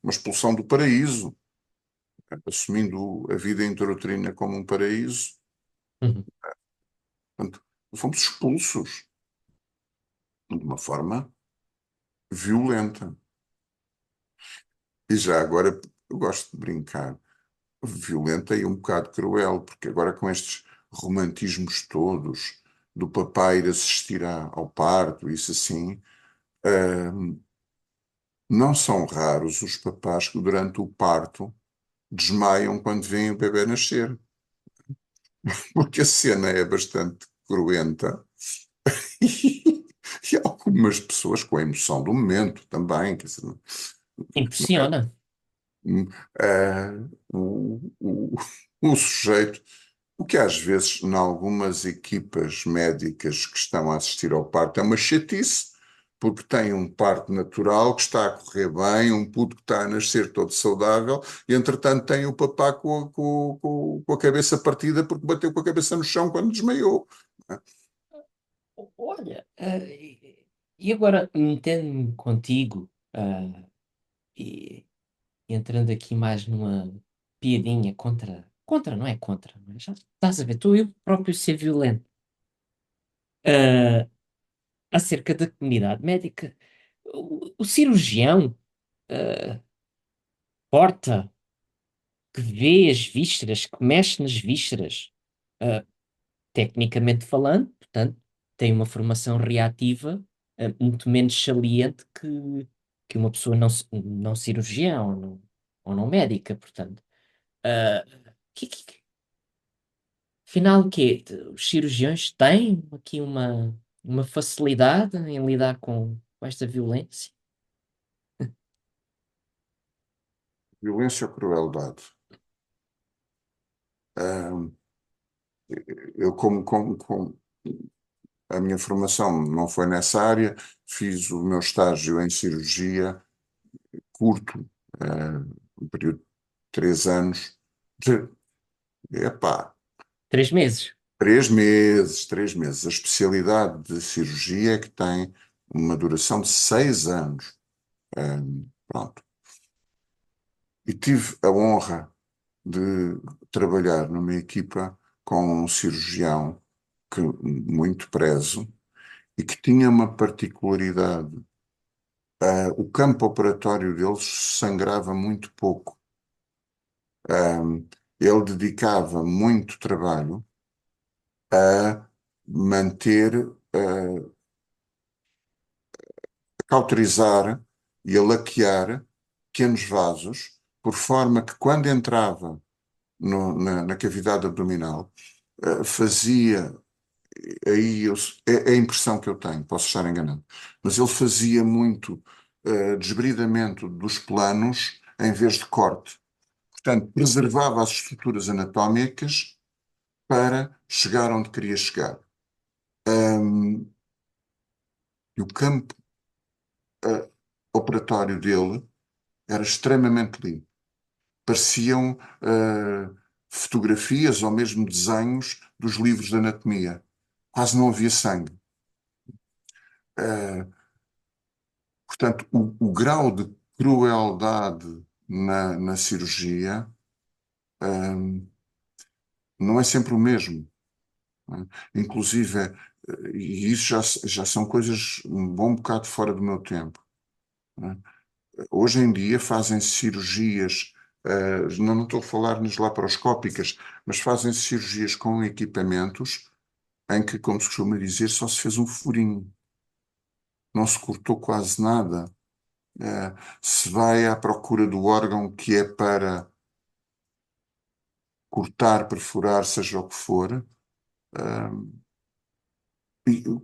expulsão do paraíso, assumindo a vida intrauterina como um paraíso. Uhum. Portanto, fomos expulsos de uma forma violenta. E já agora eu gosto de brincar, violenta e um bocado cruel, porque agora com estes romantismos todos, do papai ir assistir ao parto, isso assim, não são raros os papás que durante o parto desmaiam quando veem o bebê nascer, porque a cena é bastante cruenta e algumas pessoas com a emoção do momento também, quer dizer, Impressiona. eh, o sujeito. O que às vezes, em algumas equipas médicas que estão a assistir ao parto, é uma chatice, porque tem um parto natural que está a correr bem, um puto que está a nascer todo saudável, e entretanto tem o papá com a cabeça partida porque bateu com a cabeça no chão quando desmaiou. Olha, e agora metendo-me contigo, e entrando aqui mais numa piadinha contra, não é contra, mas já estás a ver, estou eu próprio a ser violento. Ah, acerca da comunidade médica, o cirurgião, porta, que vê as vísceras, que mexe nas vísceras, ah, tecnicamente falando, portanto, tem uma formação reativa, muito menos saliente que uma pessoa não cirurgiã ou não médica, portanto. Ah, afinal, o quê? Os cirurgiões têm aqui uma facilidade em lidar com esta violência? Violência ou crueldade? Ah, eu, a minha formação não foi nessa área, fiz o meu estágio em cirurgia, curto, um período de 3 anos. Tre- Epá, 3 meses. 3 meses, 3 meses. A especialidade de cirurgia é que tem uma duração de 6 anos. Pronto. E tive a honra de trabalhar numa equipa com um cirurgião que muito prezo e que tinha uma particularidade. O campo operatório deles sangrava muito pouco. Ele dedicava muito trabalho a manter, a cauterizar e a laquear pequenos vasos, por forma que quando entrava na cavidade abdominal, fazia, aí é a impressão que eu tenho, posso estar enganado, mas ele fazia muito desbridamento dos planos em vez de corte. Portanto, preservava as estruturas anatómicas para chegar onde queria chegar. Um, e o campo uh, operatório dele era extremamente limpo. Pareciam fotografias ou mesmo desenhos dos livros de anatomia. Quase não havia sangue. Uh, Portanto, o grau de crueldade na cirurgia um, não é sempre o mesmo. Não é? Inclusive, e isso já são coisas um bom bocado fora do meu tempo. Não é? Hoje em dia fazem cirurgias, não estou a falar nas laparoscópicas, mas fazem cirurgias com equipamentos em que, como se costuma dizer, só se fez um furinho, não se cortou quase nada. Se vai à procura do órgão que é para cortar, perfurar, seja o que for,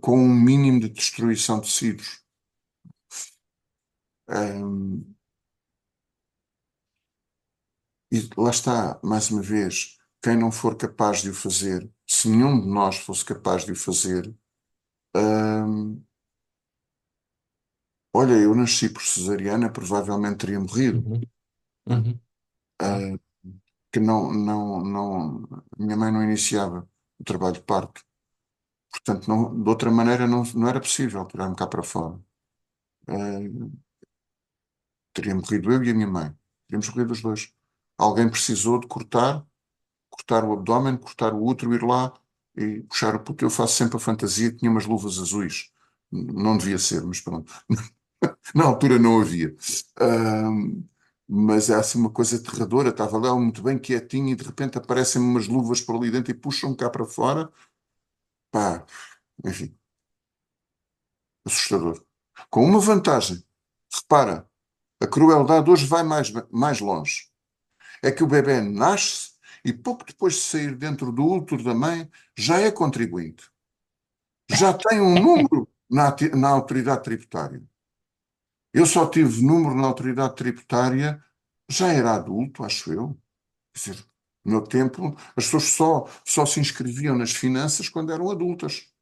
com um mínimo de destruição de tecidos. Um, e lá está, mais uma vez, quem não for capaz de o fazer, se nenhum de nós fosse capaz de o fazer, hum, olha, eu nasci por cesariana, provavelmente teria morrido. Uhum, Né? uhum. Ah, que minha mãe não iniciava o trabalho de parto. Portanto, de outra maneira não era possível tirar-me cá para fora. Ah, teria morrido eu e a minha mãe. Teríamos morrido os dois. Alguém precisou de cortar o abdômen, cortar o útero, ir lá e puxar o puto. Eu faço sempre a fantasia que tinha umas luvas azuis. Não devia ser, mas pronto. Na altura não havia. Ahm, mas é assim uma coisa aterradora. Estava lá muito bem quietinho e de repente aparecem umas luvas por ali dentro e puxam cá para fora. Pá, enfim, assustador. Com uma vantagem. Repara, a crueldade hoje vai mais longe. É que o bebê nasce e pouco depois de sair dentro do útero da mãe já é contribuinte. Já tem um número na autoridade tributária. Eu só tive número na autoridade tributária, já era adulto, acho eu. Quer dizer, no meu tempo, as pessoas só se inscreviam nas finanças quando eram adultas.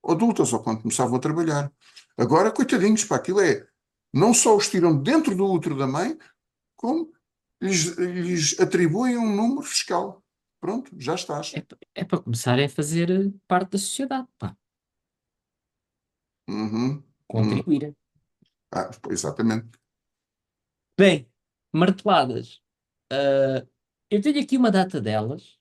Adultas ou quando começavam a trabalhar. Agora, coitadinhos, para aquilo não só os tiram dentro do útero da mãe, como lhes atribuem um número fiscal. Pronto, já estás. É para começar a fazer parte da sociedade, pá. Uhum, uhum. Contribuir. Exatamente. Bem, marteladas. Ah, eu tenho aqui uma data delas.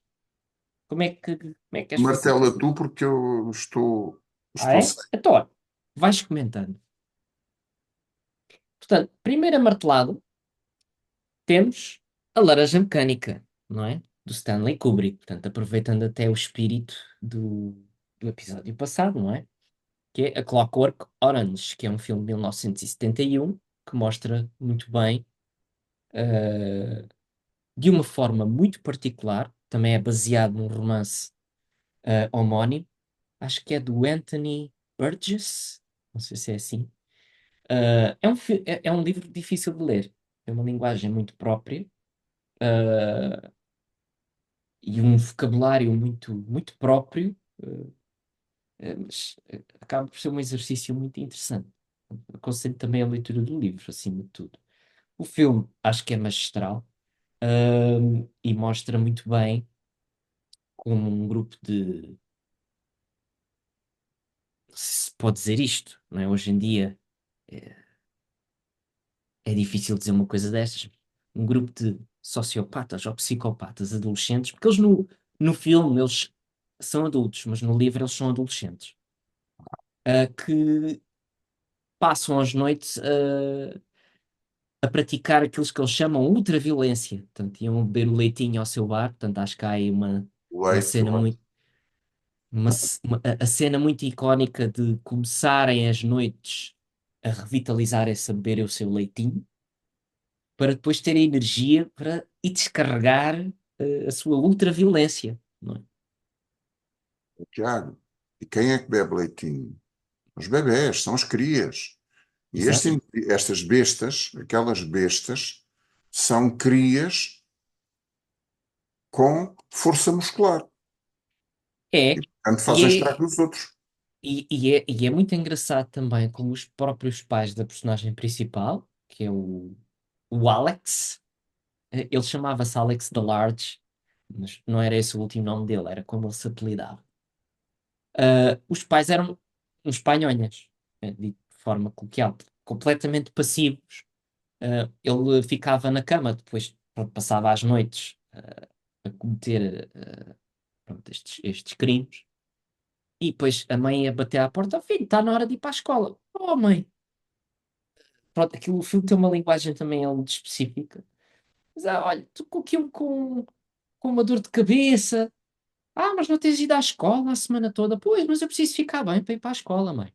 Como é que queres fazer? Martela tu, porque eu Ah, estou é? sem. Então, olha, vais comentando. Portanto, primeira martelada, temos a Laranja Mecânica, não é? Do Stanley Kubrick. Portanto, aproveitando até o espírito do episódio passado, não é? Que é A Clockwork Orange, que é um filme de 1971 que mostra muito bem, eh, de uma forma muito particular, também é baseado num romance homónimo, acho que é do Anthony Burgess, não sei se é assim. É um livro difícil de ler, é uma linguagem muito própria, eh, e um vocabulário muito, muito próprio. mas acaba por ser um exercício muito interessante. Aconselho também a leitura do livro, acima de tudo. O filme acho que é magistral, e mostra muito bem como um grupo de. Se pode dizer isto, não é? Hoje em dia é difícil dizer uma coisa destas. Um grupo de sociopatas ou psicopatas adolescentes, porque eles no filme eles são adultos, mas no livro eles são adolescentes, que passam as noites a praticar aquilo que eles chamam ultraviolência. Portanto, iam beber o leitinho ao seu bar. Portanto, acho que há aí uma Leite, cena muito. A cena muito icónica de começarem as noites a revitalizar-se a beber o seu leitinho para depois terem energia para ir descarregar a sua ultraviolência, não é? Tiago. E quem é que bebe leitinho? Os bebés, são as crias. E Exato. estas bestas, aquelas bestas, são crias com força muscular. É, E, portanto, fazem e estrago nos outros. e é muito engraçado também como os próprios pais da personagem principal, que é o Alex, ele chamava-se Alex the Large, mas não era esse o último nome dele, era como ele se apelidava. Os pais eram uns panhonhas, dito de forma coloquial, completamente passivos. Ele ficava na cama, depois pronto, passava as noites a cometer pronto, estes crimes. E depois a mãe ia bater à porta: "Oh, filho, está na hora de ir para a escola." "Oh, mãe." Pronto, aquilo, o filme tem uma linguagem também muito específica. Mas, olha, estou com uma dor de cabeça. Mas não tens ido à escola a semana toda? Pois, mas eu preciso ficar bem para ir para a escola, mãe.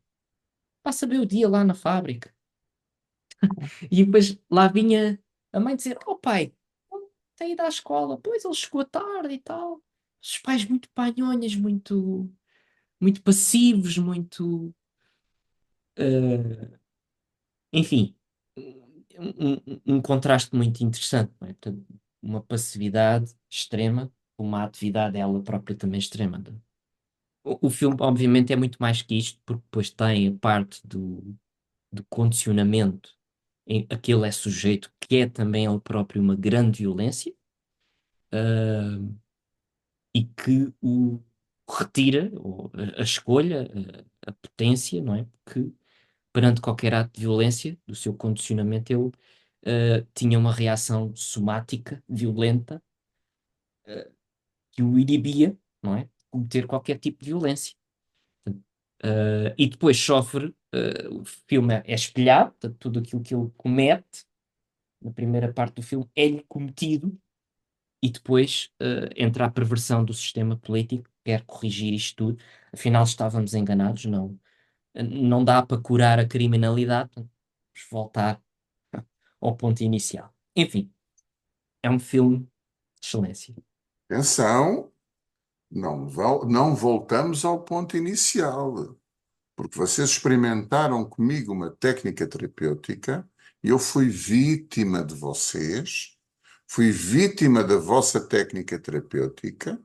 Passa bem o dia lá na fábrica. E depois lá vinha a mãe dizer: "Oh, pai, não tem ido à escola." Pois, ele chegou tarde e tal. Os pais muito panhonhas, muito passivos, muito. Enfim, um contraste muito interessante, não é? Portanto, uma passividade extrema, uma atividade ela própria também extrema. O filme, obviamente, é muito mais que isto, porque depois tem a parte do condicionamento em que ele é sujeito, que é também ele próprio uma grande violência, ah, e que o retira, ou a escolha, a potência, não é? Porque perante qualquer ato de violência, do seu condicionamento, ele tinha uma reação somática, violenta, que o inibia, não é? Cometer qualquer tipo de violência. E depois sofre, o filme é espelhado, portanto, tudo aquilo que ele comete na primeira parte do filme é-lhe cometido, e depois entra a perversão do sistema político, que quer corrigir isto tudo. Afinal, estávamos enganados, não, não dá para curar a criminalidade, portanto, vamos voltar ao ponto inicial. Enfim, é um filme de excelência. Atenção, não voltamos ao ponto inicial, porque vocês experimentaram comigo uma técnica terapêutica e eu fui vítima de vocês, fui vítima da vossa técnica terapêutica,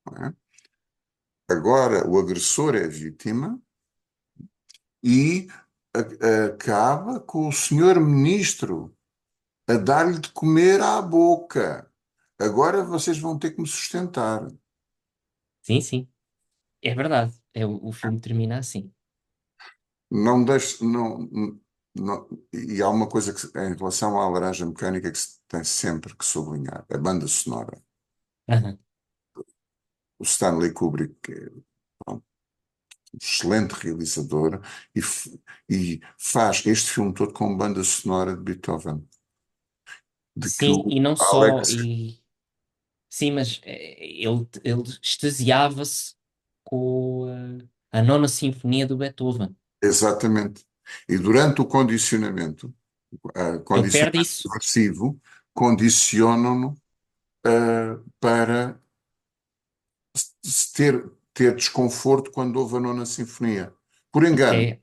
não é? Agora o agressor é vítima e acaba com o senhor ministro a dar-lhe de comer à boca. Agora vocês vão ter que me sustentar. Sim, sim, é verdade. O filme termina assim. Não deixe, não, e há uma coisa que, em relação à Laranja Mecânica que se tem sempre que sublinhar, a banda sonora. Aham. O Stanley Kubrick, que é pronto, um excelente realizador, e faz este filme todo com banda sonora de Beethoven, de que Sim, o e não só. Alex, Sim, mas ele extasiava-se com a nona sinfonia do Beethoven. exatamente, e durante o condicionamento, Ele perde condicionamento isso. reversivo, condicionam-no para ter desconforto quando houve a nona sinfonia. Por engano.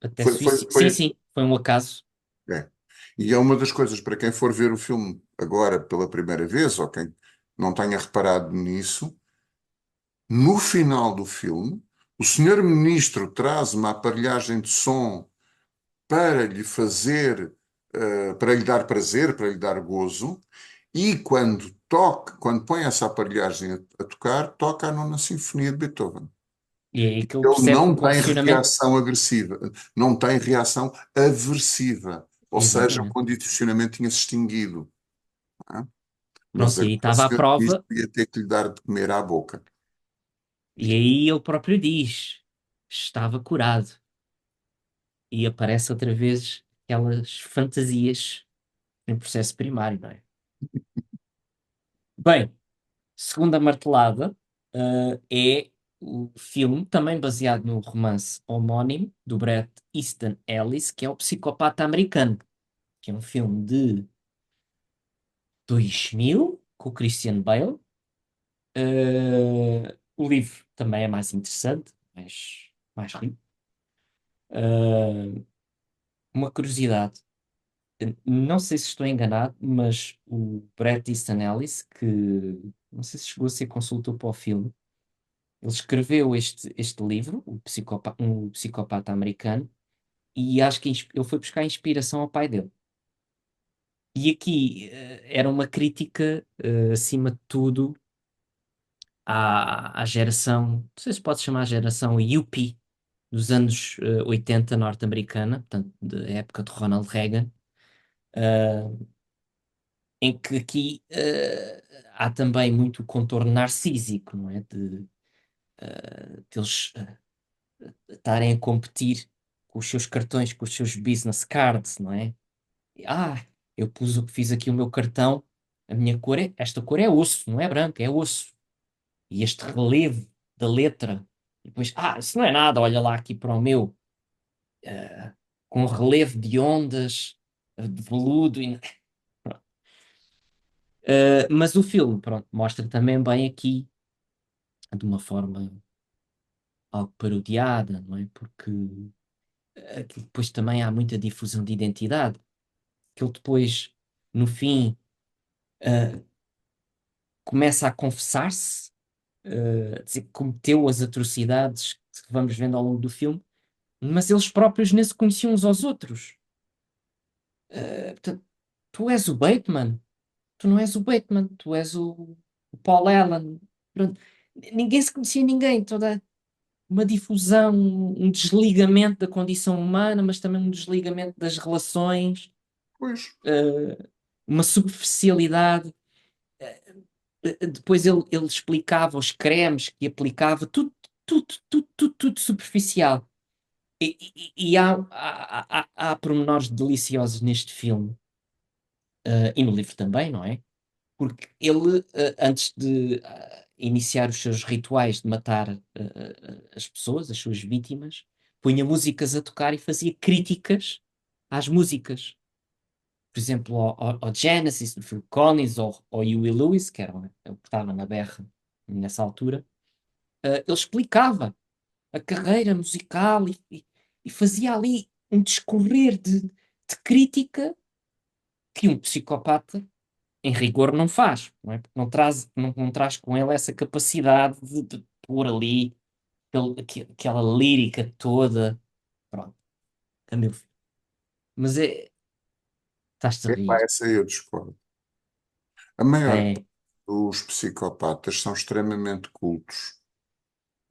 Até Foi, foi, suicídio. Sim, foi, sim, foi um acaso. é. E é uma das coisas, para quem for ver o filme agora pela primeira vez, ou quem não tenha reparado nisso, no final do filme, O senhor ministro traz uma aparelhagem de som para lhe fazer, para lhe dar prazer, para lhe dar gozo, e quando toca, quando põe essa aparelhagem a tocar, toca a Nona Sinfonia de Beethoven. E é aí que ele Ele percebe não que o tem condicionamento. reação agressiva, não tem reação aversiva, ou seja, o Exatamente. condicionamento tinha se extinguido. Não é? Mas Pronto, e agora aí o estava à senhor prova, ministro ia ter que lhe dar de comer à boca. e aí ele próprio diz: estava curado. E aparece outra vez aquelas fantasias em processo primário, não é? Bem, segunda martelada, é o filme, também baseado no romance homónimo, do Bret Easton Ellis, que é o Psicopata Americano, que é um filme de 2000, com o Christian Bale. O livro também é mais interessante, mais rico. Uh, uma curiosidade, não sei se estou enganado, mas o Bret Easton Ellis, que não sei se chegou a ser consultor para o filme, ele escreveu este livro, o Psicopata Americano, e acho que ele foi buscar inspiração ao pai dele. E aqui era uma crítica, acima de tudo, à geração, não sei se pode chamar a geração Yuppie dos anos 80 norte-americana, portanto, da época de Ronald Reagan, eh, em que aqui há também muito o contorno narcísico, não é? De eles estarem a competir com os seus cartões, com os seus business cards, não é? Ah, fiz aqui o meu cartão, esta cor é osso, não é branco, é osso. E este relevo da letra, e depois, isso não é nada, olha lá aqui para o meu, com relevo de ondas, de veludo. Mas o filme, pronto, mostra também bem aqui, de uma forma algo parodiada, não é? Porque aqui depois também há muita difusão de identidade, que ele depois, no fim, uh, começa a confessar-se, a dizer que cometeu as atrocidades que vamos vendo ao longo do filme, mas eles próprios nem se conheciam uns aos outros. Portanto, tu és o Bateman, tu não és o Bateman, tu és o Paul Allen. Pronto. Ninguém se conhecia ninguém, toda uma difusão, um desligamento da condição humana, mas também um desligamento das relações, Pois, uma superficialidade. Depois ele explicava os cremes que aplicava, tudo superficial. E há pormenores deliciosos neste filme, e no livro também, não é? Porque ele, antes de iniciar os seus rituais de matar as pessoas, as suas vítimas, punha músicas a tocar e fazia críticas às músicas. Por exemplo, ao Genesis, do Phil Collins, ou Huey Lewis, que era o que estava na berra nessa altura. Ele explicava a carreira musical e fazia ali um discorrer de crítica que um psicopata em rigor não faz, não é? Porque não traz com ele essa capacidade de pôr ali aquela lírica toda. Pronto, é meu filho. Mas estás-te a epá, rir. essa eu discordo. A maior É. parte dos psicopatas são extremamente cultos.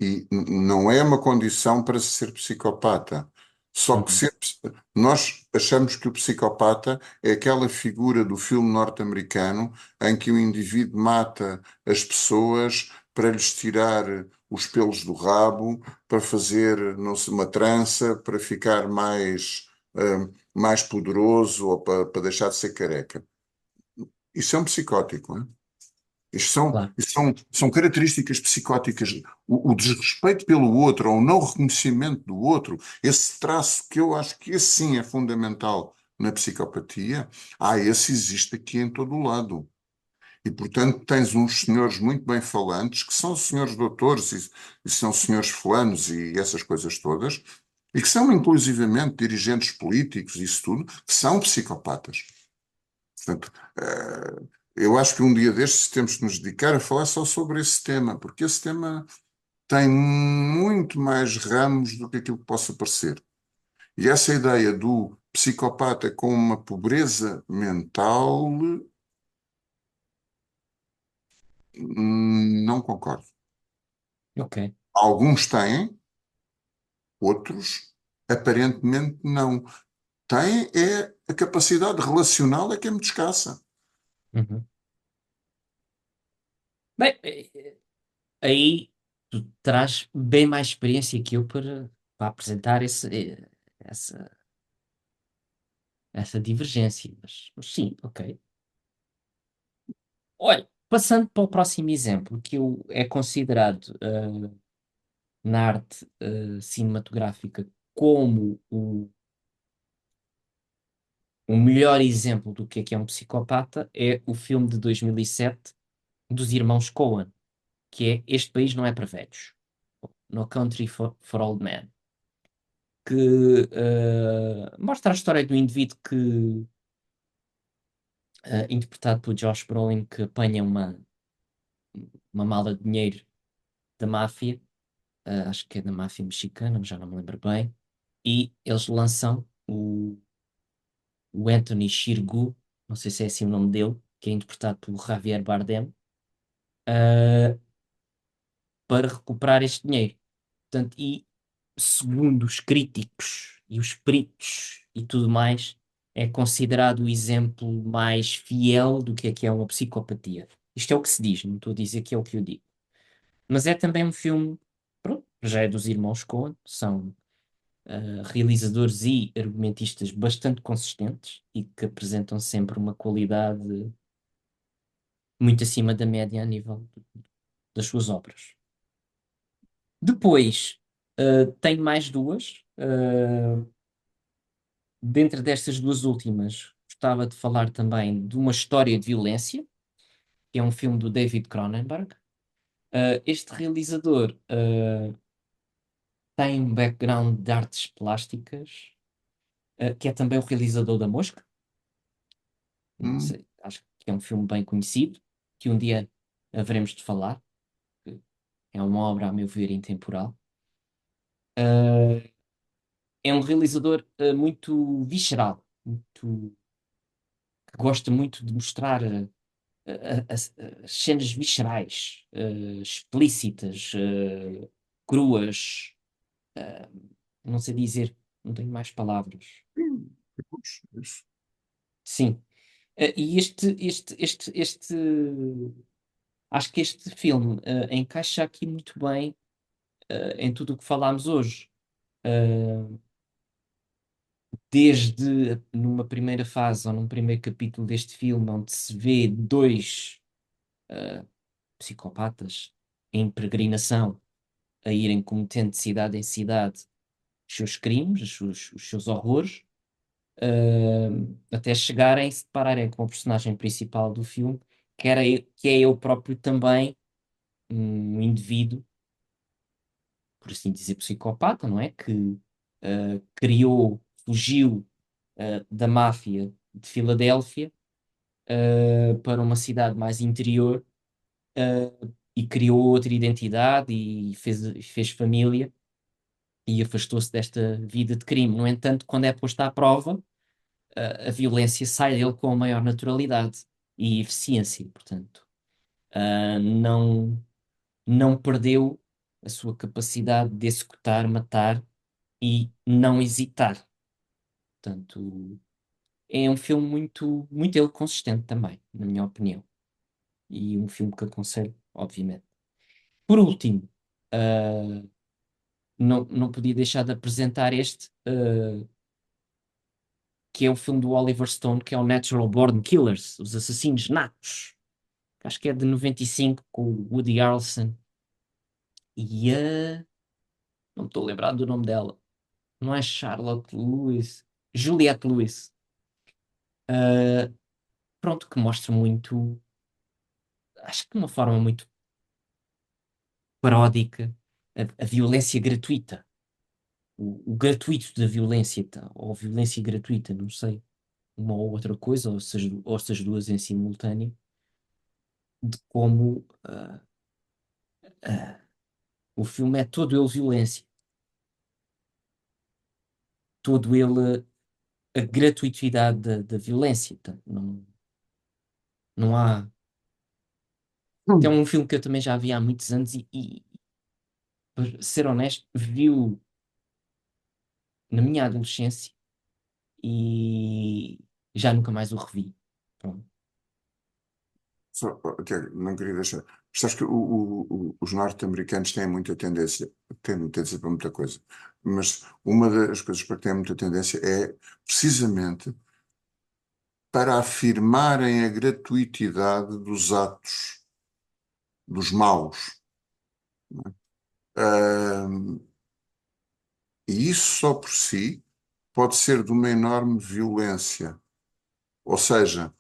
E não é uma condição para se ser psicopata. Só que Uhum. nós achamos que o psicopata é aquela figura do filme norte-americano em que o indivíduo mata as pessoas para lhes tirar os pelos do rabo, para fazer, não sei, uma trança, para ficar mais poderoso ou para deixar de ser careca. Isso é um psicótico, não é? Isto são, Claro, isto são características psicóticas. O desrespeito pelo outro, ou o não reconhecimento do outro, esse traço que eu acho que esse sim é fundamental na psicopatia, esse existe aqui em todo o lado. E, portanto, tens uns senhores muito bem falantes, que são senhores doutores e são senhores fulanos e essas coisas todas, e que são inclusivamente dirigentes políticos, isso tudo, que são psicopatas. Portanto, eu acho que um dia destes temos que nos dedicar a falar só sobre esse tema, porque esse tema tem muito mais ramos do que aquilo que possa parecer. E essa ideia do psicopata com uma pobreza mental, não concordo. Ok. Alguns têm, outros aparentemente não. Têm é a capacidade relacional é que é muito escassa. Uhum. Bem, aí tu terás bem mais experiência que eu para apresentar essa, essa divergência. Mas sim, ok. Olha, passando para o próximo exemplo, é considerado na arte cinematográfica como o melhor exemplo do que é um psicopata, é o filme de 2007 dos irmãos Coen, que é Este País Não É para Velhos, No Country for Old Men, que mostra a história do indivíduo interpretado por Josh Brolin, que apanha uma mala de dinheiro da máfia, acho que é da máfia mexicana, mas já não me lembro bem, e eles lançam o Anthony Xirgu, não sei se é assim o nome dele, que é interpretado por Javier Bardem, uh, para recuperar este dinheiro. Portanto, e segundo os críticos e os peritos e tudo mais, é considerado o exemplo mais fiel do que é uma psicopatia. Isto é o que se diz, não estou a dizer que é o que eu digo. Mas é também um filme, pronto, já é dos irmãos Coen, são realizadores e argumentistas bastante consistentes e que apresentam sempre uma qualidade muito acima da média a nível das suas obras. Depois, tenho mais duas. Dentro destas duas últimas, gostava de falar também de Uma História de Violência, que é um filme do David Cronenberg. Este realizador tem um background de artes plásticas, que é também o realizador da Mosca. Não Hum, sei, acho que é um filme bem conhecido, que um dia haveremos de falar. Que É uma obra, a meu ver, intemporal. Uh, É um realizador muito visceral, que gosta muito de mostrar as cenas viscerais, explícitas, cruas, uh, não sei dizer, não tenho mais palavras. sim, pois, isso. Sim. E acho que este filme encaixa aqui muito bem em tudo o que falámos hoje. Uh, Desde numa primeira fase ou num primeiro capítulo deste filme, onde se vê dois psicopatas em peregrinação a irem cometendo de cidade em cidade os seus crimes, os seus horrores, até chegarem e se depararem com o personagem principal do filme, que é ele próprio também um indivíduo, por assim dizer, psicopata, não é? Que fugiu da máfia de Filadélfia para uma cidade mais interior e criou outra identidade e fez família e afastou-se desta vida de crime. No entanto, quando é posta à prova, a violência sai dele com a maior naturalidade e eficiência. Portanto, não, não perdeu a sua capacidade de executar, matar e não hesitar. Portanto, é um filme muito ele consistente também, na minha opinião. E um filme que aconselho, obviamente. Por último, não podia deixar de apresentar este, que é o filme do Oliver Stone, que é o Natural Born Killers, Os Assassinos Natos. Acho que é de 95, com o Woody Harrelson e a... Não me estou a lembrar do nome dela. Não é Charlotte Lewis. Juliette Lewis. Pronto, que mostra muito... Acho que de uma forma muito paródica a violência gratuita. O gratuito da violência, tá? Ou violência gratuita, não sei. Uma ou outra coisa, ou se as duas em simultâneo, de como O filme é todo ele violência, todo ele a gratuitidade da violência. Portanto, não há. Tem Hum. um filme que eu também já vi há muitos anos para ser honesto, viu na minha adolescência e já nunca mais o revi. Pronto. Tiago, não queria deixar. Sabes que os norte-americanos têm muita tendência para muita coisa. Mas uma das coisas para que têm muita tendência é precisamente para afirmarem a gratuitidade dos atos, dos maus. Ahm, e isso só por si pode ser de uma enorme violência. Ou seja,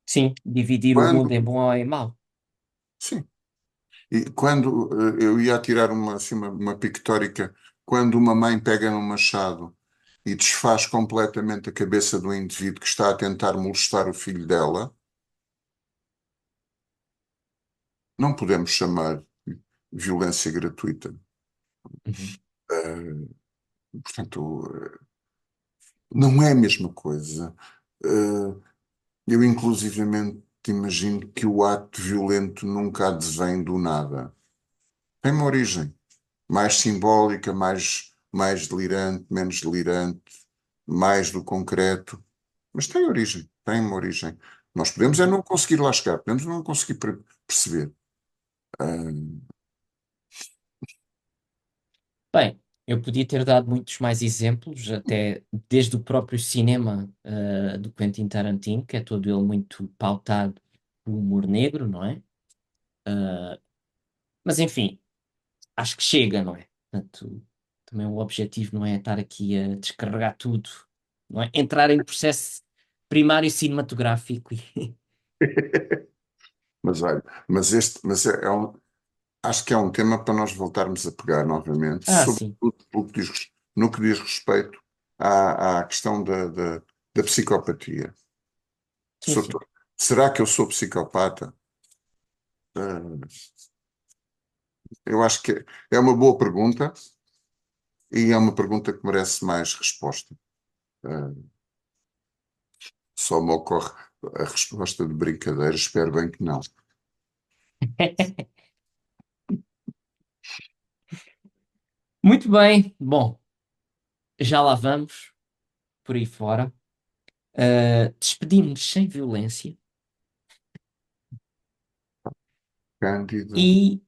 Sim, dividir o mundo quando, em bom ou em mau. sim, e quando eu ia atirar assim, uma pictórica, quando uma mãe pega num machado e desfaz completamente a cabeça do indivíduo que está a tentar molestar o filho dela, não podemos chamar violência gratuita. Uhum. Portanto, não é a mesma coisa. Eh, eu, inclusivamente, imagino que o ato violento nunca advém do nada. Tem uma origem mais simbólica, mais delirante, menos delirante, mais do concreto, mas tem uma origem. Nós podemos é Uhum. não conseguir lá chegar, podemos não conseguir perceber. Ah, Bem, eu podia ter dado muitos mais exemplos, até desde o próprio cinema, do Quentin Tarantino, que é todo ele muito pautado pelo humor negro, não é? Mas enfim, acho que chega, não é? Portanto, também o objetivo não é estar aqui a descarregar tudo, não é? Entrar em processo primário cinematográfico e... mas olha, acho que é um tema para nós voltarmos a pegar novamente, Ah, sim, sobretudo no que diz respeito à questão da psicopatia. sim, sim. Será que eu sou psicopata? Ah, eu acho que é uma boa pergunta e é uma pergunta que merece mais resposta. Ah, só me ocorre a resposta de brincadeira, espero bem que não. Muito bem, bom, já lá vamos, por aí fora. Despedimos sem violência Cândida, e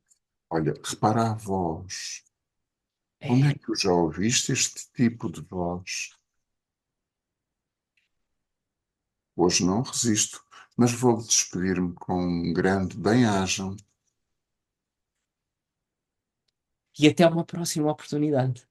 olha, repara a voz. Onde é é, que eu já ouviste este tipo de voz? Hoje não resisto, mas vou despedir-me com um grande bem-ajam. e até uma próxima oportunidade.